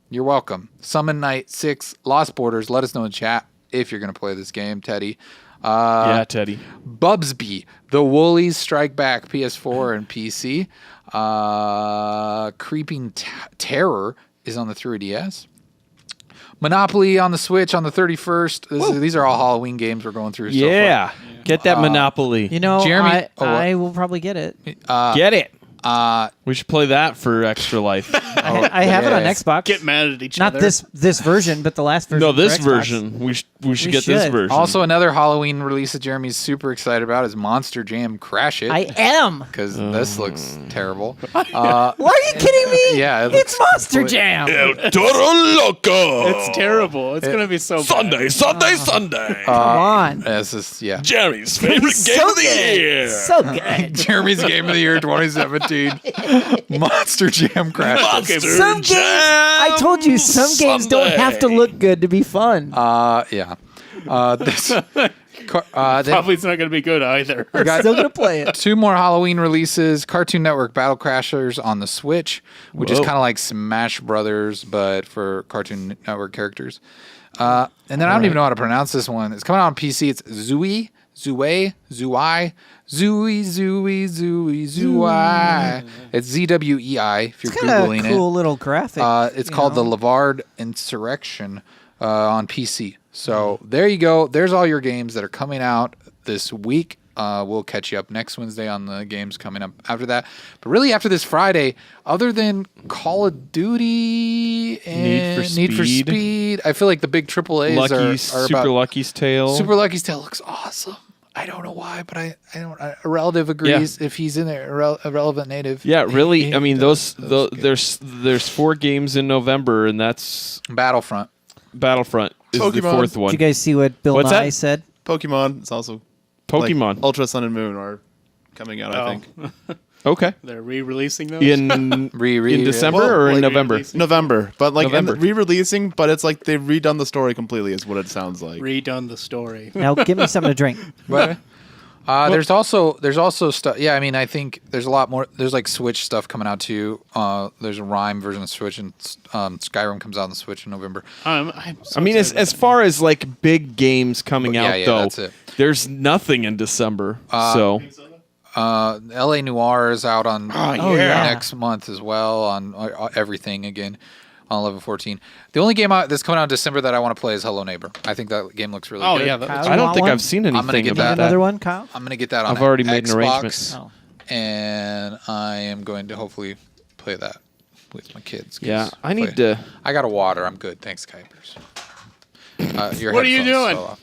you're welcome. Summon Night 6 Lost Borders. Let us know in chat if you're gonna play this game, Teddy. yeah, Teddy. Bubsy, the Woolies Strike Back, PS4 and PC. Creeping Terror is on the 3DS. Monopoly on the Switch on the 31st. These are all Halloween games we're going through. Yeah. Get that Monopoly. You know, Jeremy- I will probably get it. Get it. We should play that for Extra Life. I have it on yes. Xbox. Get mad at each Not other. this version, but the last version. No, for this Xbox. version. We should get this should. version. Also, another Halloween release that Jeremy's super excited about is Monster Jam Crash It. I am. Because this looks terrible. Why are you kidding me? Yeah, it it's looks Monster Jam. Toro Loco. It's terrible. It's gonna be so bad. Sunday. Come on. This is, yeah. Jeremy's favorite game so of the good. year. So good. Jeremy's Game of the Year 2017. Monster Jam Crash It. Monster Some games, I told you, some games don't have to look good to be fun. Yeah. Then Probably it's not gonna be good either. got Still gonna play it. 2 more Halloween releases. Cartoon Network Battle Crashers on the Switch, which is Whoa. kind of like Smash Brothers, but for Cartoon Network characters. And then I don't even know how to pronounce this one. It's coming out on PC. It's Zui. It's ZWEI, if you're It's kind of Googling cool little graphic. It's called the Lavard Insurrection on PC. So there you go. There's all your games that are coming out this week. We'll catch you up next Wednesday on the games coming up after that. But really, after this Friday, other than Call of Duty and Need for Speed, I feel like the big AAAs are Super about... Lucky's Tale. Super Lucky's Tale looks awesome. I don't know why, but I don't. A relative agrees if he's in there, a relevant native. Yeah, really. I mean, those there's 4 games in November, and that's Battlefront. Battlefront is the Pokemon. 4th one. Did you guys see what Bill What's Nye that? said? Pokemon. It's also Pokemon. like, Ultra Sun and Moon are coming out. I think Okay. They're re-releasing those. In In December Well, or in like November? re-releasing. November, but like and November. re-releasing, but it's like they've redone the story completely. Is what it sounds like. redone the story. Now give me something to drink. But there's also stuff. Yeah, I mean, I think there's a lot more. There's like Switch stuff coming out too. There's a Rime version of Switch, and Skyrim comes out on the Switch in November. I'm so I mean, excited as about far as like big games coming Yeah, out, yeah, though, that's it. there's nothing in December. So LA Noire is out on yeah. next month as well on everything again on 11/14. The only game that's coming out in December that I want to play is Hello Neighbor. I think that game looks really Oh good. yeah, that Kyle, looks I don't want think one? I've seen gonna anything get about Another that. one, Kyle? I'm gonna get that on I've already made an Xbox, arrangement. Oh. and I am going to hopefully play that with my kids. 'cause Yeah, I need play- to. I got a water. I'm good. Thanks, Kuipers. Your What are you headphones doing?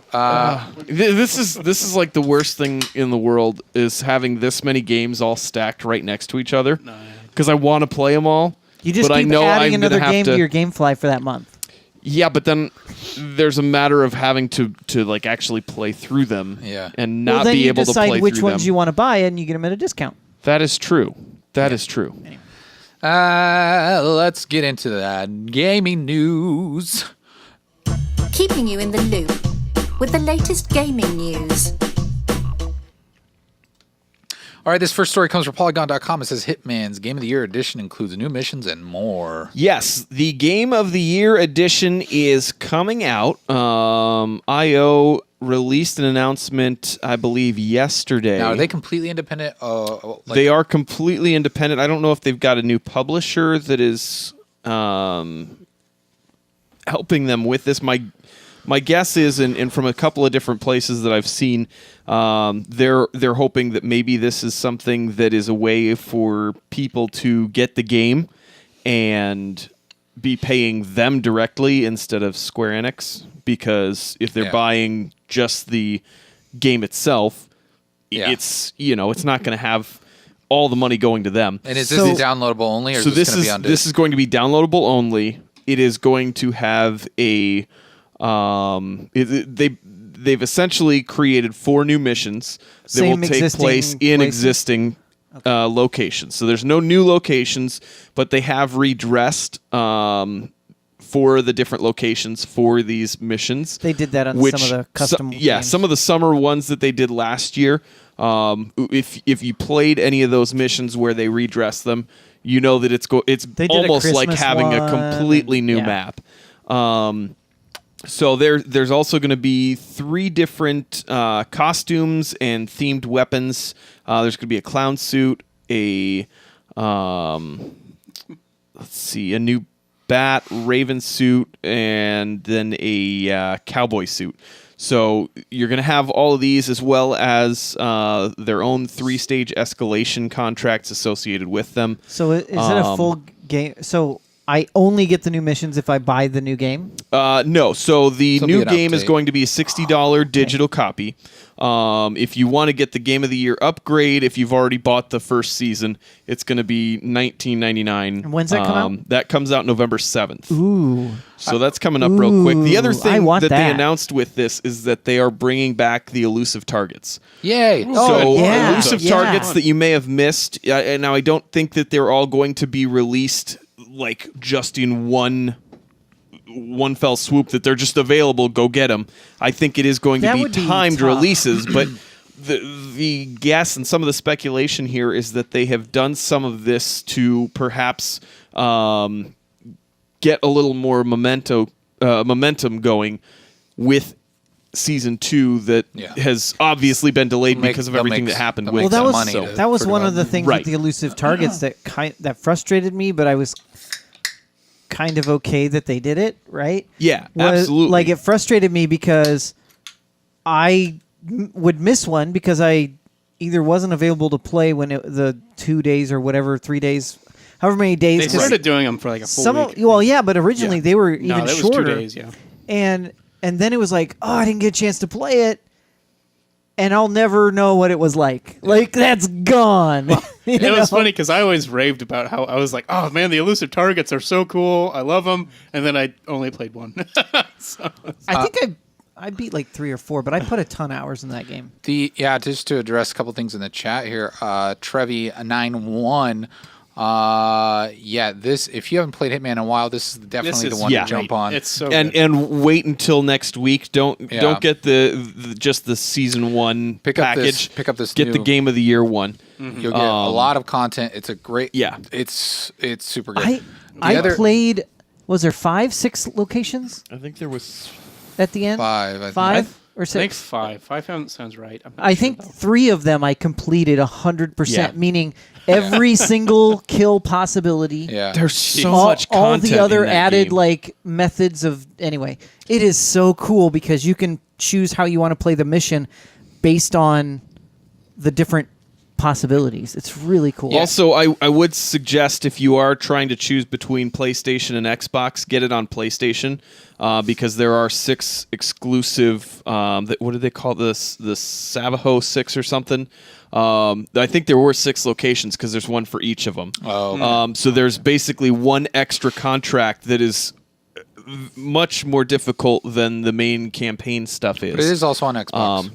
fell off. This is like the worst thing in the world is having this many games all stacked right next to each other. Because I want to play them all. You just but I keep know adding I'm gonna another have game to your GameFly for that month. Yeah, but then there's a matter of having to like actually play through them. Yeah. And Well, not then be you able to decide play which through ones them. you want to buy, and you get them at a discount. That is true. That is true. Let's get into that gaming news. Keeping you in the loop with the latest gaming news. All right, this first story comes from Polygon.com. It says Hitman's Game of the Year edition includes new missions and more. Yes, the Game of the Year edition is coming out. IO released an announcement, I believe, yesterday. Now, are they completely independent? They are completely independent. I don't know if they've got a new publisher that is helping them with this. My guess is, and from a couple of different places that I've seen, they're hoping that maybe this is something that is a way for people to get the game and be paying them directly instead of Square Enix, because if they're buying just the game itself, it's not going to have all the money going to them. And is this downloadable only, or is this going to be on disc? This is going to be downloadable only. It is going to have a they've essentially created 4 new missions that will take place in existing locations. So there's no new locations, but they have redressed for the different locations for these missions. They did that on some of the custom games. Some of the summer ones that they did last year. If you played any of those missions where they redressed them, you know that it's almost like having a completely new map. So there's also going to be 3 different costumes and themed weapons. There's going to be a clown suit, a new bat, raven suit, and then a cowboy suit. So you're going to have all of these, as well as their own 3-stage escalation contracts associated with them. So is it a full game? So I only get the new missions if I buy the new game? No. So the new game is going to be a $60 digital copy. If you want to get the Game of the Year upgrade, if you've already bought the first season, it's going to be $19.99. And when's that come out? That comes out November 7th. Ooh. So that's coming up real quick. The other thing that they announced with this is that they are bringing back the elusive targets. Yay! Elusive targets that you may have missed. Now, I don't think that they're all going to be released like just in one fell swoop, that they're just available, go get them. I think it is going to be timed releases, but the guess and some of the speculation here is that they have done some of this to perhaps get a little more momentum going with Season 2 that has obviously been delayed because of everything that happened with that was one of the things with the elusive targets that frustrated me, but I was kind of okay that they did it, right? Yeah, absolutely. Like, it frustrated me because I would miss one because I either wasn't available to play when the 2 days or whatever, 3 days, however many days. They started doing them for like a full week. Well, yeah, but originally they were even shorter. Was 2 days, yeah. And then it was like, oh, I didn't get a chance to play it, and I'll never know what it was like. Like, that's gone. It was funny because I always raved about how I was like, oh man, the elusive targets are so cool. I love them. And then I only played one. I think I beat like 3 or 4, but I put a ton of hours in that game. Just to address a couple things in the chat here. Trevi91. This, if you haven't played Hitman in a while, this is definitely the one to jump on. It's so good. And wait until next week. Don't get just the season 1 package. Pick up this. Get the Game of the Year one. Mm-hmm. You'll get a lot of content. It's a great. Yeah. It's super good. I played. Was there 5, 6 locations? I think there was at the end. 5. 5 or 6. I think 5. 5 sounds right. I think 3 of them I completed 100%, meaning every single kill possibility. Yeah. There's so much content. All the other in that added game. like methods of it is so cool because you can choose how you want to play the mission based on the different possibilities. It's really cool. Also, I would suggest if you are trying to choose between PlayStation and Xbox, get it on PlayStation because there are 6 exclusive. What do they call this? The Savaho 6 or something. I think there were 6 locations because there's one for each of them. So there's basically one extra contract that is much more difficult than the main campaign stuff is. But it is also on Xbox.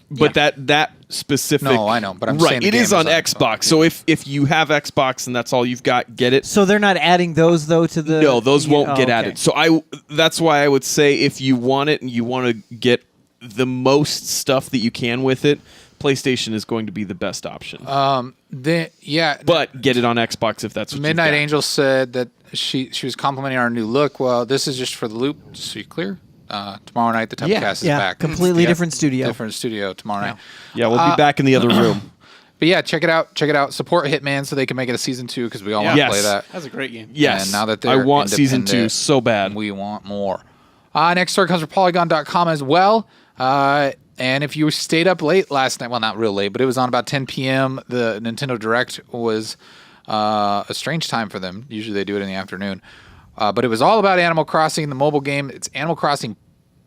But that specific... No, I know, but I'm saying it is on Xbox. So if you have Xbox and that's all you've got, get it. So they're not adding those, though, to the... No, those won't get added. So that's why I would say if you want it and you want to get the most stuff that you can with it, PlayStation is going to be the best option. Yeah, but get it on Xbox if that's what Midnight you've got. Angel said that she was complimenting our new look. Well, this is just for the loop. Just so you clear. Tomorrow night the Tubcast is back. Completely different studio. Different studio tomorrow night. Yeah, we'll be back in the other room. But yeah, check it out. Check it out. Support Hitman so they can make it a season 2 because we all want to play that. That's a great game. Yes. And now that I they're want season 2 independent, so bad. we want more. Next story comes from Polygon.com as well. And if you stayed up late last night, well, not real late, but it was on about 10 p.m. The Nintendo Direct was a strange time for them. Usually they do it in the afternoon. But it was all about Animal Crossing, the mobile game. It's Animal Crossing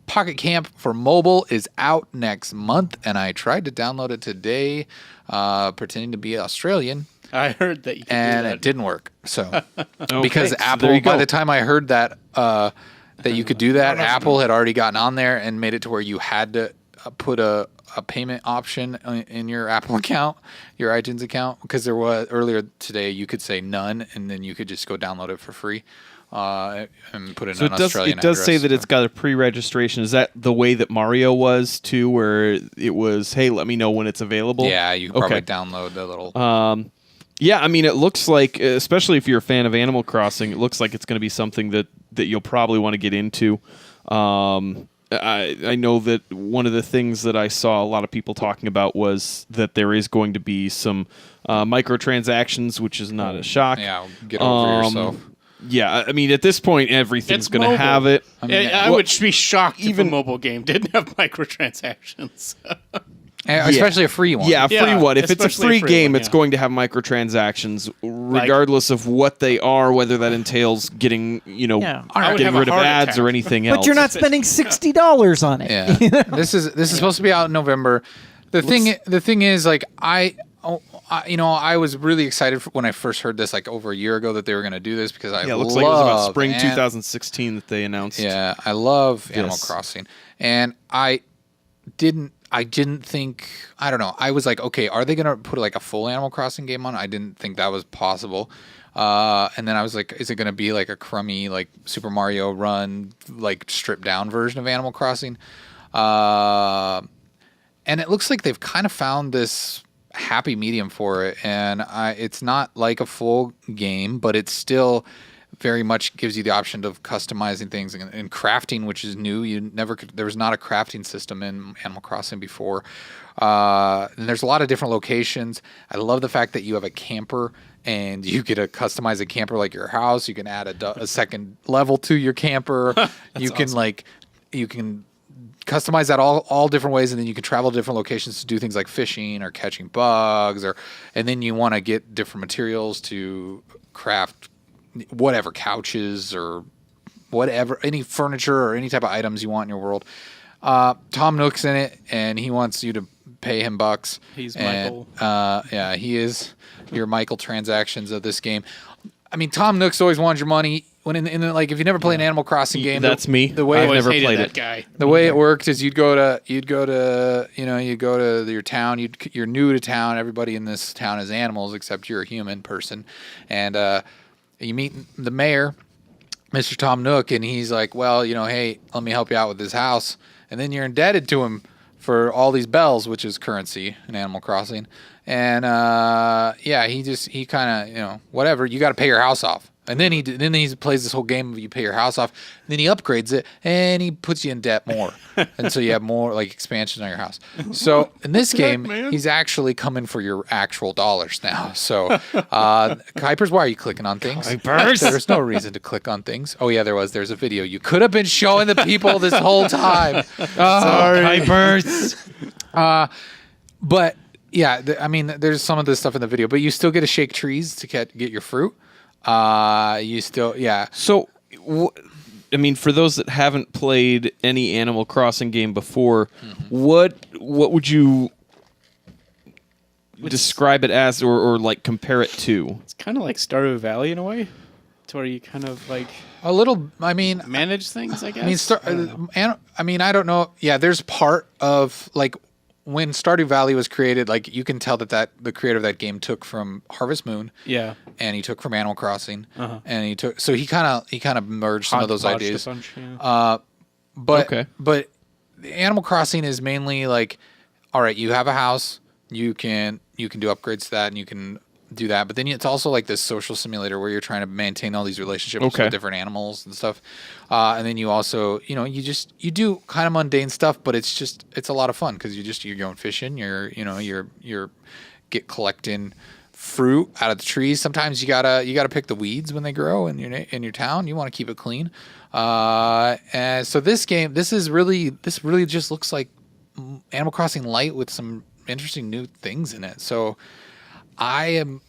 Pocket Camp for mobile is out next month, and I tried to download it today, pretending to be Australian. I heard that you could and do that. it didn't work. So Okay, because so Apple, there you by go. the time I heard that that you could do that, Apple had already gotten on there and made it to where you had to put a payment option in your Apple account, your iTunes account, because there was earlier today you could say none, and then you could just go download it for free. And put in So an Australian it does say address. that it's got a pre-registration. Is that the way that Mario was too, where it was, hey, let me know when it's available? Yeah, you can probably download the little. Yeah, I mean, it looks like, especially if you're a fan of Animal Crossing, it looks like it's going to be something that you'll probably want to get into. I know that one of the things that I saw a lot of people talking about was that there is going to be some microtransactions, which is not a shock. Yeah, get over yourself. Yeah, I mean, at this point, everything's It's going to mobile. have it. I would be shocked if a mobile game didn't have microtransactions. Especially a free one. Yeah, a free Yeah, one. If it's a especially free a free game, one, it's yeah. going to have microtransactions, regardless of what they are, whether that entails getting, Yeah. I would getting have a rid of heart ads attack. or anything else. But you're not spending $60 on it. Yeah, this is supposed to be out in November. The thing is, like, I was really excited when I first heard this, like over a year ago, that they were going to do this because Yeah, it looks like it was about spring 2016 that they announced. Yeah, I love Animal Yes. Crossing, and I didn't think, I don't know. I was like, okay, are they going to put like a full Animal Crossing game on? I didn't think that was possible. And then I was like, is it going to be like a crummy, like Super Mario Run, like stripped down version of Animal Crossing? And it looks like they've kind of found this happy medium for it. And it's not like a full game, but it's still very much gives you the option of customizing things and crafting, which is new. There was not a crafting system in Animal Crossing before. And there's a lot of different locations. I love the fact that you have a camper and you get to customize a camper like your house. You can add a second level to your camper. You can customize that all different ways, and then you can travel to different locations to do things like fishing or catching bugs, and then you want to get different materials to craft whatever, couches or whatever, any furniture or any type of items you want in your world. Tom Nook's in it, and he wants you to pay him bucks. He's and, Michael. Yeah, he is your Michael transactions of this game. I mean, Tom Nook's always wanted your money. When like, if you never play an Animal Crossing game, That's me. The way I've Always never hated played that it. guy. the way it worked is you'd go to your town. You're new to town. Everybody in this town is animals except you're a human person, and you meet the mayor, Mr. Tom Nook, and he's like, well, hey, let me help you out with this house, and then you're indebted to him for all these bells, which is currency in Animal Crossing, and he kind of whatever, you got to pay your house off. And then he plays this whole game of you pay your house off. And then he upgrades it and he puts you in debt more, and so you have more like expansions on your house. So in this game, he's actually coming for your actual dollars now. So Kuipers, why are you clicking on things? Kuipers! There's no reason to click on things. Oh yeah, there's a video you could have been showing the people this whole time. Sorry. But yeah, there's some of this stuff in the video, but you still get to shake trees to get your fruit. So, for those that haven't played any Animal Crossing game before, what would you describe it as, or like compare it to? It's kind of like Stardew Valley in a way, to where you kind of like A little. manage things, I guess. I don't know. Yeah, there's part of like when Stardew Valley was created, like you can tell that the creator of that game took from Harvest Moon. Yeah. And he took from Animal Crossing, and he kind of merged some of those Hodgepodged ideas. a bunch, yeah. But Okay. but Animal Crossing is mainly like all right, you have a house, you can do upgrades to that, and you can do that. But then it's also like this social simulator where you're trying to maintain all these relationships with different animals and stuff. And then you also, you do kind of mundane stuff, but it's a lot of fun because you're going fishing. You're collecting fruit out of the trees. Sometimes you gotta pick the weeds when they grow in your town. You want to keep it clean. And so this really just looks like Animal Crossing Lite with some interesting new things in it. So I am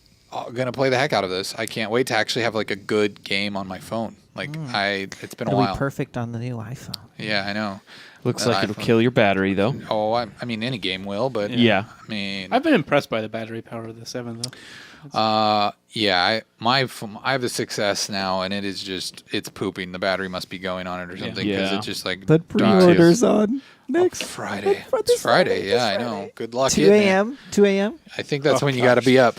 gonna play the heck out of this. I can't wait to actually have like a good game on my phone. Like it's been a while. It'll be perfect on the new iPhone. Yeah, I know. Looks like it'll kill your battery though. Oh, I mean any game will, but yeah. I mean, I've been impressed by the battery power of the 7 though. Yeah, I have the 6S now, and it's pooping. The battery must be going on it or something because it just like. But pre-orders on next Friday. It's Friday. Yeah, I know. Good luck. 2 a.m. 2 a.m. I think that's when you got to be up.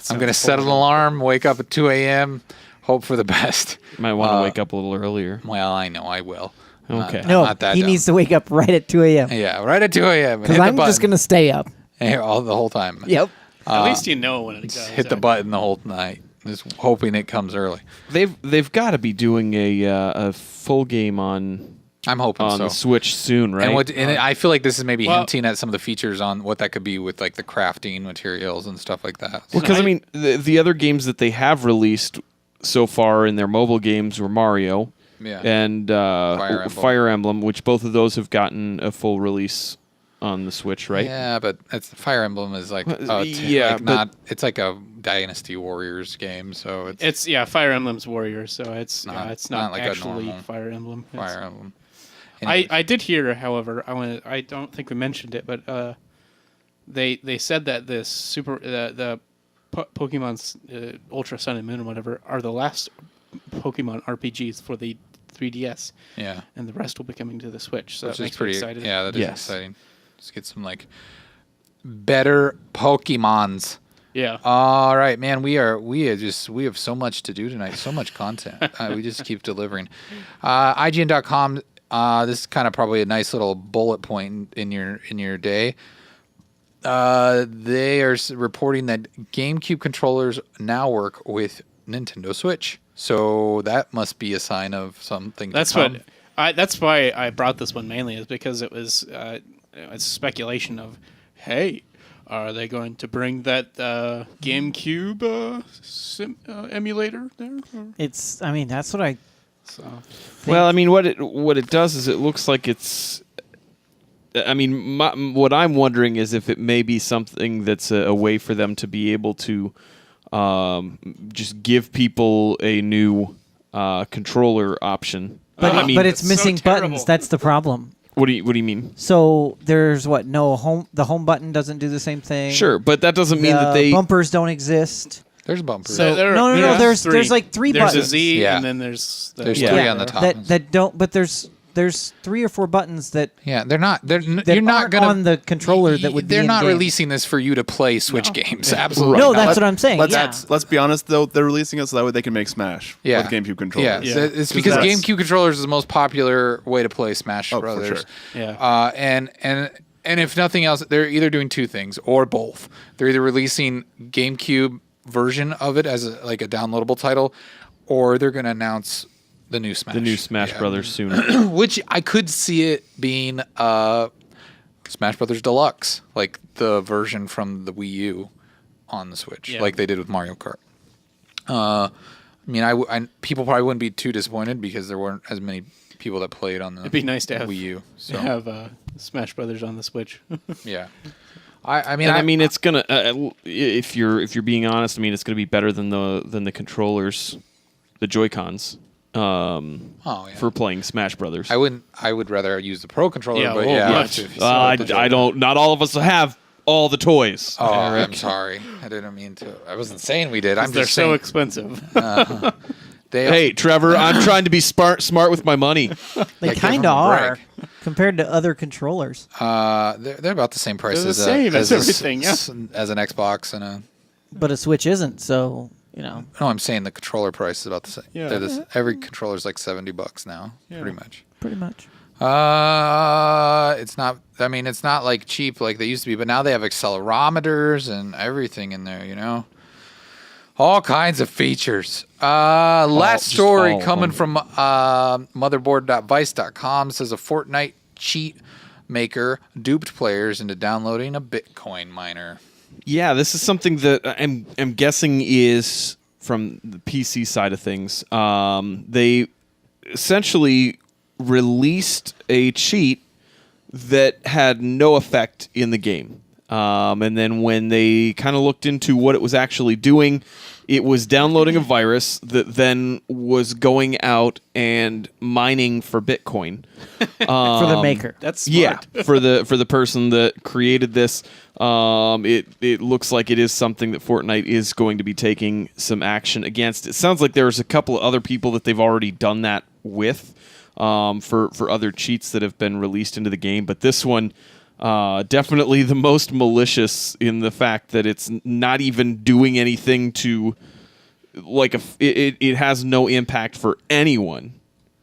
I'm gonna set an alarm, wake up at 2 a.m., hope for the best. You might want to wake up a little earlier. Well, I know I will. Okay. Not that he dumb. needs to wake up right at 2 a.m. Yeah, right at 2 a.m. Because I'm just gonna stay up. the whole time. Yep. At least you know when it goes. Hit the button the whole night. Just hoping it comes early. They've got to be doing a full game on. I'm hoping on so. the Switch soon, right? And I feel like this is maybe hinting at some of the features on what that could be with like the crafting materials and stuff like that. Well, because I mean, the other games that they have released so far in their mobile games were Mario, and Fire Emblem, which both of those have gotten a full release on the Switch, right? Yeah, but Fire Emblem is like it's like a Dynasty Warriors game, so it's Fire Emblem's Warriors, so it's not like actually a normal Fire Emblem. Fire Emblem. I did hear, however, I don't think we mentioned it, but they said that this the Pokemon's Ultra Sun and Moon or whatever are the last Pokemon RPGs for the 3DS. Yeah, and the rest will be coming to the Switch. So which that is makes pretty me excited. Yeah, that is exciting. Let's get some like better Pokemons. Yeah. All right, man. We have so much to do tonight. So much content. We just keep delivering. IGN.com. This is kind of probably a nice little bullet point in your day. They are reporting that GameCube controllers now work with Nintendo Switch. So that must be a sign of something. That's why I brought this one mainly, is because it was it's speculation of, hey, are they going to bring that GameCube emulator there? It's. I mean, that's what I. Well, I mean, what it does is it looks like it's. I mean, what I'm wondering is if it may be something that's a way for them to be able to just give people a new controller option. But I mean, but it's missing so terrible. buttons. That's the problem. What do you mean? So there's no home. The home button doesn't do the same thing. Sure, but that doesn't mean that they bumpers don't exist. There's bumpers. So no. There's like three buttons. There's a Z, Yeah. and then there's There's three on the top. that don't. But there's 3 or 4 buttons that. Yeah, they're not. You're that not aren't gonna on the controller that would. They're be not in-game. releasing this for you to play Switch games. Absolutely. No, not. that's what I'm saying. Let's be honest though, they're releasing it so that way they can make Smash with GameCube controllers. Yeah, it's because that's- GameCube controllers is the most popular way to play Smash Brothers. For sure. Yeah. And if nothing else, they're either doing two things or both. They're either releasing GameCube version of it as a downloadable title, or they're going to announce the new Smash. Brothers soon. Which I could see it being Smash Brothers Deluxe, like the version from the Wii U on the Switch, like they did with Mario Kart. I mean, people probably wouldn't be too disappointed because there weren't as many people that played on the It'd be nice to have Wii U. So. To have Smash Brothers on the Switch. Yeah. I mean, it's gonna. If you're being honest, I mean, it's gonna be better than the controllers, the Joy-Cons. For playing Smash Brothers. I would rather use the Pro controller, Yeah, but well, yeah. much. I don't. Not all of us have all the toys. Oh, I'm sorry. I didn't mean to. I wasn't saying we did. I'm They're just so saying. expensive. Hey, Trevor, I'm trying to be smart with my money. They give kind them of a are break. compared to other controllers. They're about the same price They're the as same as everything, as an Xbox and a. But a Switch isn't, so No, I'm saying the controller price is about the same. Yeah. Every controller is like $70 now, pretty much. pretty much. it's not. I mean, it's not like cheap like they used to be. But now they have accelerometers and everything in there. You know, all kinds of features. Last story coming from motherboard.vice.com says a Fortnite cheat maker duped players into downloading a Bitcoin miner. Yeah, this is something that I'm guessing is from the PC side of things. They essentially released a cheat that had no effect in the game. And then when they kind of looked into what it was actually doing, it was downloading a virus that then was going out and mining for Bitcoin. For the maker. That's smart. Yeah, for the person that created this. It looks like it is something that Fortnite is going to be taking some action against. It sounds like there's a couple of other people that they've already done that with for other cheats that have been released into the game. But this one, definitely the most malicious in the fact that it's not even doing anything to, like, it has no impact for anyone.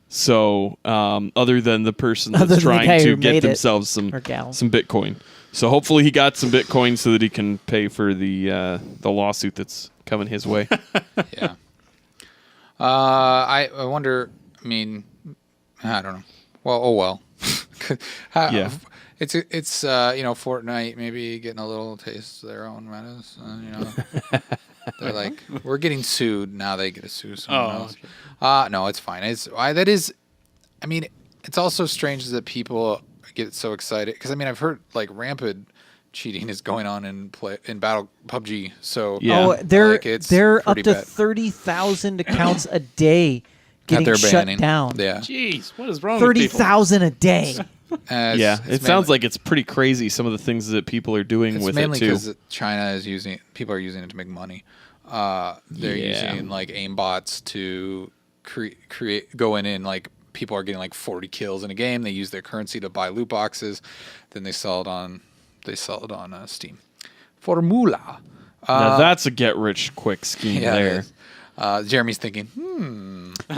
So, other than the person that's trying to get themselves some Bitcoin. So hopefully he got some Bitcoin so that he can pay for the lawsuit that's coming his way. Yeah. I wonder. I mean, I don't know. Well, oh well. Yeah. It's Fortnite maybe getting a little taste of their own medicine. They're like, we're getting sued now. They get to sue someone else. Okay. No, it's fine. I mean, it's also strange that people get so excited because I've heard like rampant cheating is going on in battle PUBG. So they're up to 30,000 accounts a day getting shut down. Yeah. Jeez, what is wrong with people? 30,000 a day. It sounds like it's pretty crazy. Some of the things that people are doing with it too. Mainly because China is people are using it to make money. They're using like aimbots to go in and like people are getting like 40 kills in a game. They use their currency to buy loot boxes, then they sell it on Steam. Formula. Now that's a get rich quick scheme there. Jeremy's thinking,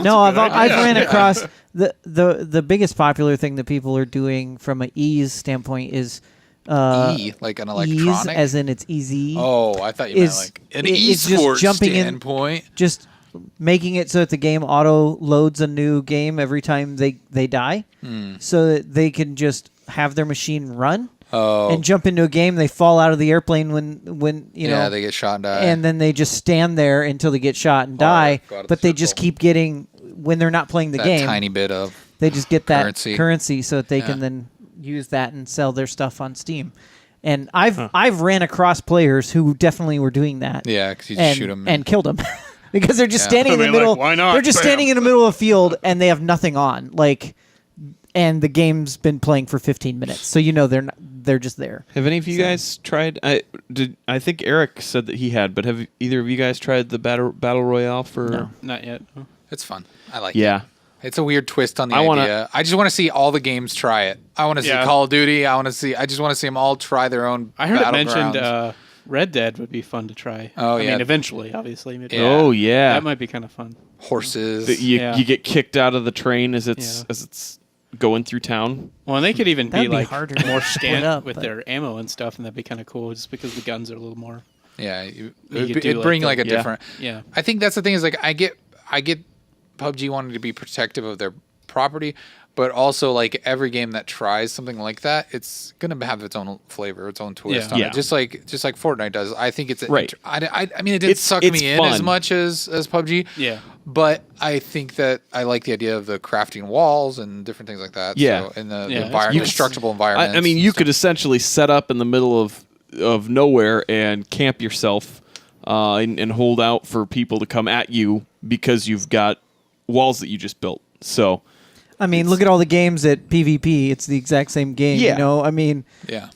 No, I've ran across the biggest popular thing that people are doing from an ease standpoint is like an electronic, ease, as in it's easy. Oh, I thought you meant like an esports standpoint. Just making it so that the game auto loads a new game every time they die, so that they can just have their machine run. And jump into a game. They fall out of the airplane when they get shot and die, and then they just stand there until they get shot and die. But they just keep getting, when they're not playing the game, tiny bit of they just get that currency so that they can then use that and sell their stuff on Steam. And I've ran across players who definitely were doing that. Yeah, because you just shoot them and killed them because they're just standing in the middle. Like, why not? They're just standing in the middle of a field and they have nothing on, and the game's been playing for 15 minutes, so they're just there. Have any of you guys tried? I think Eric said that he had, but have either of you guys tried the battle royale for? No, not yet. Oh. It's fun. I like it. It's a weird twist on the idea. I just want to see all the games try it. I want to see Call of Duty. I just want to see them all try their own. I heard it mentioned Red Dead would be fun to try. Oh, I mean, eventually, obviously. Maybe. Oh, yeah. That might be kind of fun. Horses. You get kicked out of the train as it's going through town. Well, and they could even be like harder more scant with their ammo and stuff, and that'd be kind of cool just because the guns are a little more. Yeah, it'd bring like a different. Yeah. I think that's the thing is like I get PUBG wanting to be protective of their property, but also like every game that tries something like that, it's gonna have its own flavor, its own twist on it. Just like Fortnite does. I think it's right. I mean, it didn't suck me in as much as PUBG. Yeah. But I think that I like the idea of the crafting walls and different things like that. Yeah. So, and the destructible environments. I mean, you could essentially set up in the middle of nowhere and camp yourself and hold out for people to come at you because you've got walls that you just built. So, I mean, look at all the games at PvP. It's the exact same game, I mean,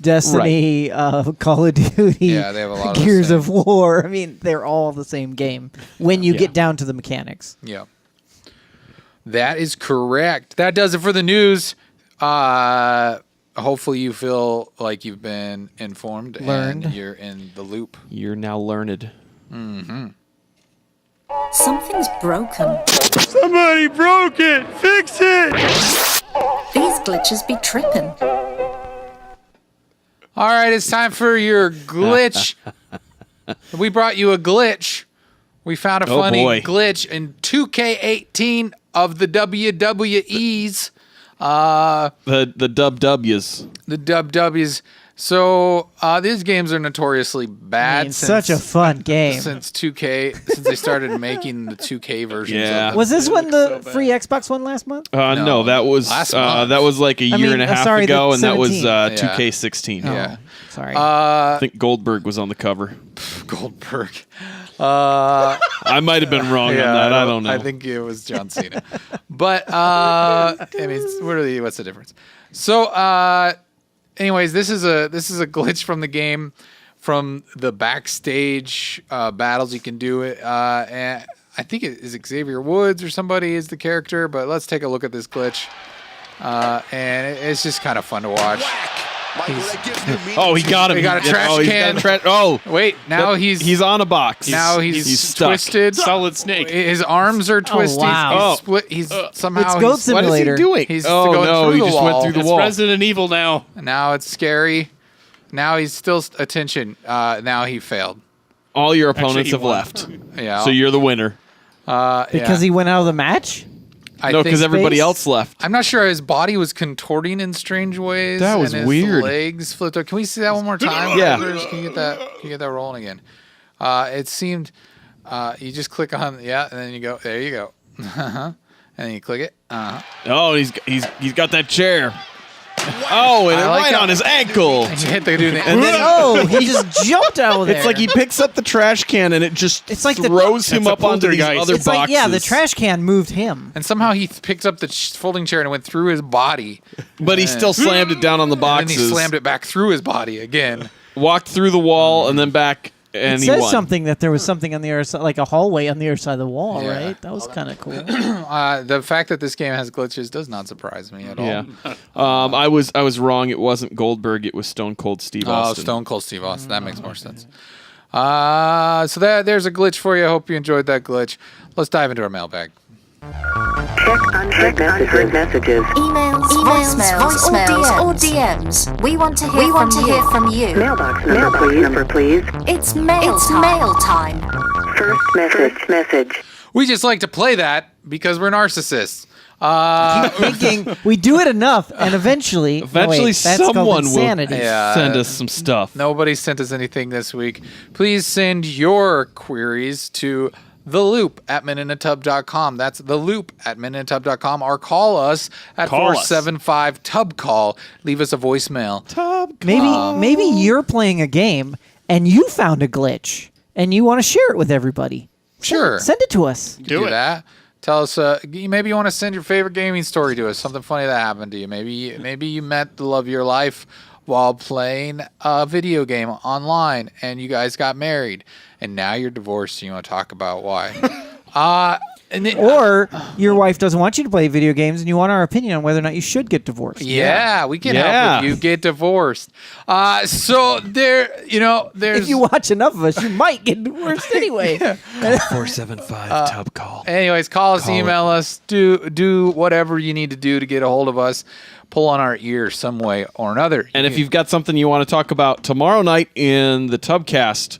Destiny, Call of Duty, they have a lot Gears of War. I mean, they're all the same game when you get down to the mechanics. Yeah. That is correct. That does it for the news. Hopefully you feel like you've been informed learned. And you're in the loop. You're now learned. Mm-hmm. Something's broken. Somebody broke it! Fix it! These glitches be tripping. All right, it's time for your glitch. We brought you a glitch. We found a funny glitch in 2K18 of the WWEs. The Dub W's. The Dub W's. So these games are notoriously bad. Such a fun game. Since 2K, since they started making the 2K versions. Yeah. Of them. Was this one the free Xbox one last month? No, that was last month. that was like a year and a half ago, and that was 2K16. Yeah. Sorry. I think Goldberg was on the cover. Goldberg. I might have been wrong on that. I don't know. I think it was John Cena. But I mean, what's the difference? So, anyways, this is a glitch from the game, from the backstage battles. You can do it. And I think it is Xavier Woods or somebody is the character. But let's take a look at this glitch, and it's just kind of fun to watch. He got him. He got a trash can. Wait, now he's on a box. Now he's twisted. Solid Snake. His arms are twisted. wow. He's split. He's somehow. It's Goat Simulator. What is he doing? He's oh going no, through he the just wall. went through the It's wall. Resident Evil now. Now it's scary. Now he's still attention. Now he failed. All your opponents Actually, have he won. left. Yeah. So you're the winner. Because he went out of the match? No, because everybody Space? else left. I'm not sure. His body was contorting in strange ways. That was and his weird. Legs flipped up. Can we see that one more time? Yeah. Can you get that rolling again? It seemed. You just click on and then you go. There you go. And then you click it. Oh, he's got that chair. Oh, and I like right how- on his ankle. And you hit the dude. And then He just jumped out of there. it's like he picks up the trash can and it just It's like the- throws him That's a up onto these poltergeist. other It's boxes. like, yeah, the trash can moved him. And somehow he picked up the folding chair and it went through his body. But he still slammed it down on the And boxes. then he slammed it back through his body again. Walked through the wall and then back, and It he says won. something that there was something on the other side, like a hallway on the other side of the wall, Yeah. right? That was kind of cool. The fact that this game has glitches does not surprise me at all. Yeah, I was wrong. It wasn't Goldberg. It was Stone Cold Steve Austin. Stone Cold Steve Austin. That makes more sense. So there's a glitch for you. I hope you enjoyed that glitch. Let's dive into our mailbag. Check unheard messages. Emails, voicemails, or DMs. We want to hear from you. Mailbox number, please. It's mail time. First message. We just like to play that because we're narcissists. Thinking we do it enough, and eventually, that's called someone will insanity. send us some stuff. Nobody sent us anything this week. Please send your queries to theloop@minuteintub.com. That's theloop@minuteintub.com, or call us at 475-TUB-CALL. Leave us a voicemail. Maybe you're playing a game and you found a glitch and you want to share it with everybody. Sure. Send it to us. Do that. Tell us. Maybe you want to send your favorite gaming story to us. Something funny that happened to you. Maybe you met the love of your life while playing a video game online, and you guys got married, and now you're divorced. And you want to talk about why? Or your wife doesn't want you to play video games, and you want our opinion on whether or not you should get divorced. Yeah, we can help you get divorced. So there's. If you watch enough of us, you might get divorced anyway. 475-TUB-CALL. Anyways, call us, email us, do whatever you need to do to get a hold of us. Pull on our ear some way or another. And if you've got something you want to talk about tomorrow night in the Tubcast,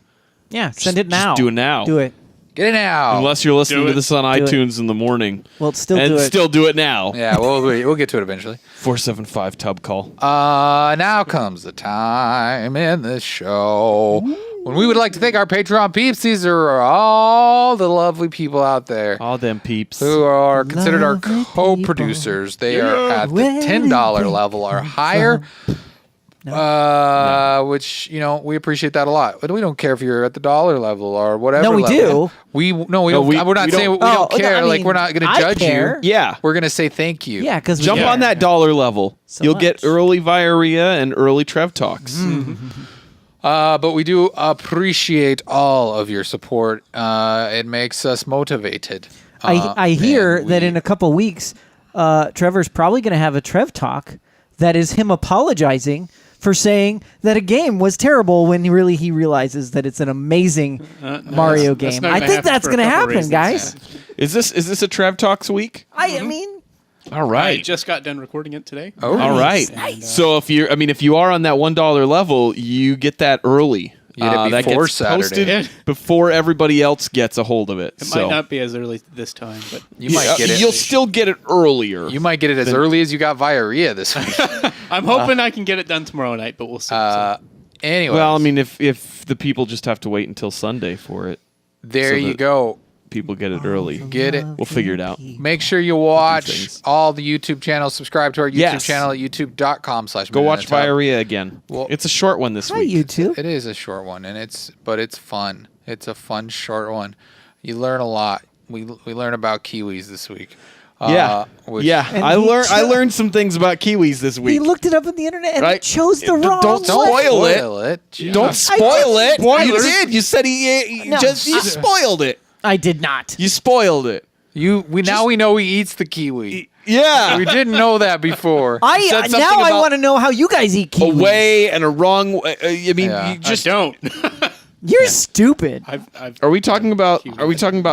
send it now. Just do it now. Do it. Get it now. Unless you're listening Do to it. this on Do it. iTunes in the morning. Well, still and do it. still do it now. Yeah, we'll get to it eventually. 475-TUB-CALL. Now comes the time in the show when we would like to thank our Patreon peeps. These are all the lovely people out there All them peeps. who are considered our Lovely co-producers. They are at the Well, $10 level or higher. Which we appreciate that a lot. But we don't care if you're at the $1 level or whatever. No, we level. do. We don't. we We're not saying we Oh, don't no, care. I Like mean, we're not going to I judge care. you. Yeah. We're going to say thank you. Yeah, because Jump on that $1 level. So You'll get much. early Viaria and early Trev Talks. But we do appreciate all of your support. It makes us motivated. I hear and that we- in a couple weeks, Trevor's probably going to have a Trev talk that is him apologizing for saying that a game was terrible when he realizes that it's an amazing Mario that's game. not I gonna think happen that's for a going to couple happen, reasons. guys. Is this a Trev Talks week? I mean, All I right. just got done recording it today. Oh, All right. Nice. So if you are on that $1 level, you get that early. You get it that before gets Saturday. posted before everybody else gets a hold of it. It so might not be as early this time, but You might get it. You'll still get it earlier. You might get it as early as you got Violett this week. I'm hoping I can get it done tomorrow night, but we'll see. Anyway, Well, I mean, if the people just have to wait until Sunday for it, there so you that go. people get it early. Get it. We'll figure it out. Make sure you watch things. all the YouTube channels. Subscribe to our YouTube Yes. channel at youtube.com/. Go watch Violett again. Well, it's a short one this Hi, week. YouTube. It is a short one, but it's fun. It's a fun short one. You learn a lot. We learn about kiwis this week. Yeah, which- yeah. And I he learned some things about kiwis this He week. looked it up on the internet and Right. chose the Don't wrong spoil one. it. Jeez. Don't spoil it. You Spoilers. did. You said you No. spoiled it. I did not. You spoiled it. Now we know he eats the kiwi. Yeah. We didn't know that before. said something now I about want to know how you guys eat a kiwis. way and a wrong way. I mean, Yeah. you just I don't. You're stupid. I've Are we talking about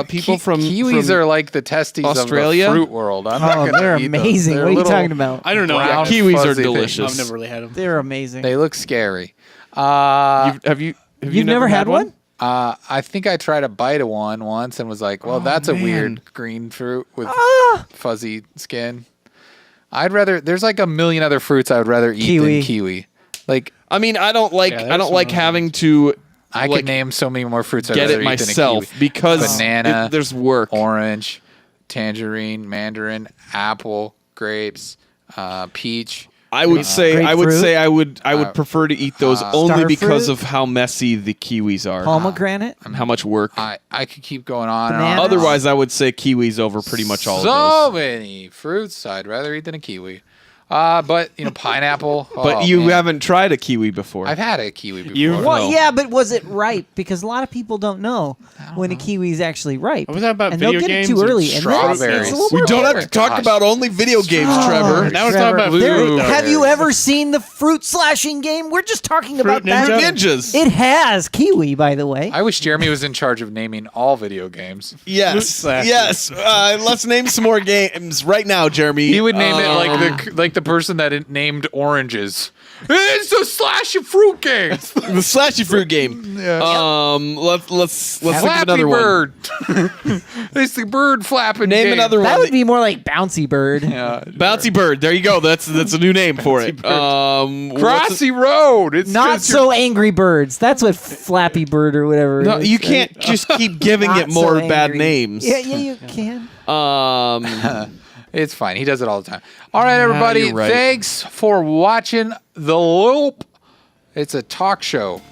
people from kiwis from are like the testes Australia? of the fruit world. I'm not Oh, gonna they're eat those. amazing. They're What are you little talking about? I don't know. brown, Kiwis are fuzzy delicious. I've never really had them. They're amazing. They look scary. Have you You've never had one? I think I tried a bite of one once and was like, well, that's a man. weird green fruit with fuzzy skin. There's like a million other fruits I would rather eat than kiwi. Like, I mean, I don't like Yeah, there's some having to I like, could name so many more fruits I'd get rather it eat myself than a kiwi. because Banana, there's work. orange, tangerine, mandarin, apple, grapes, peach. I would say I would Grapefruit? prefer to eat those only Starfruit? because of how messy the kiwis are. Pomegranate? And how much work. I could keep going on and Bananas? on. Otherwise, I would say kiwis over pretty much all so of those. many fruits I'd rather eat than a kiwi. But pineapple. But oh, you man. haven't tried a kiwi before. I've had a kiwi before. You- Well, No. yeah, but was it ripe? Because a lot of people don't know when a kiwi is actually ripe. Was that about and they'll video get it games too or early. And then it's strawberries? a little we more don't have bitter. to talk Gosh. about only video games, Trevor. Now we're talking about Blue- Have you ever seen the fruit slashing game? We're just talking about Fruit that. Ninja? Ninjas. It has kiwi, by the way. I wish Jeremy was in charge of naming all video games. Yes, Slash. yes. Let's name some more games right now, Jeremy. He would name it like the person that named oranges. It's a slash of fruit game. the slashy fruit game. Yeah. Let's think of Flappy another one. Bird. It's the bird flapping. Name game. another That one. would be more like Bouncy Bird. Yeah. Bouncy Bird. There you go. That's a new name for it. Crossy Road. It's Not just so Angry Birds. That's what Flappy Bird or whatever. No, it is, you right? can't just keep giving Not it more so bad angry. names. Yeah, you can. It's fine. He does it all the time. All right, everybody. you're right. Thanks for watching The Loop. It's a talk show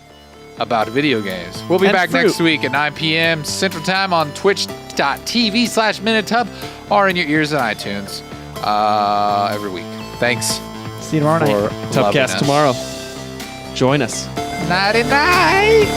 about video games. We'll be And back fruit. next week at 9 p.m. Central Time on twitch.tv/MinuteHub or in your ears and iTunes every week. Thanks See you tomorrow night. for Tough loving cast us. tomorrow. Join us. Nighty night.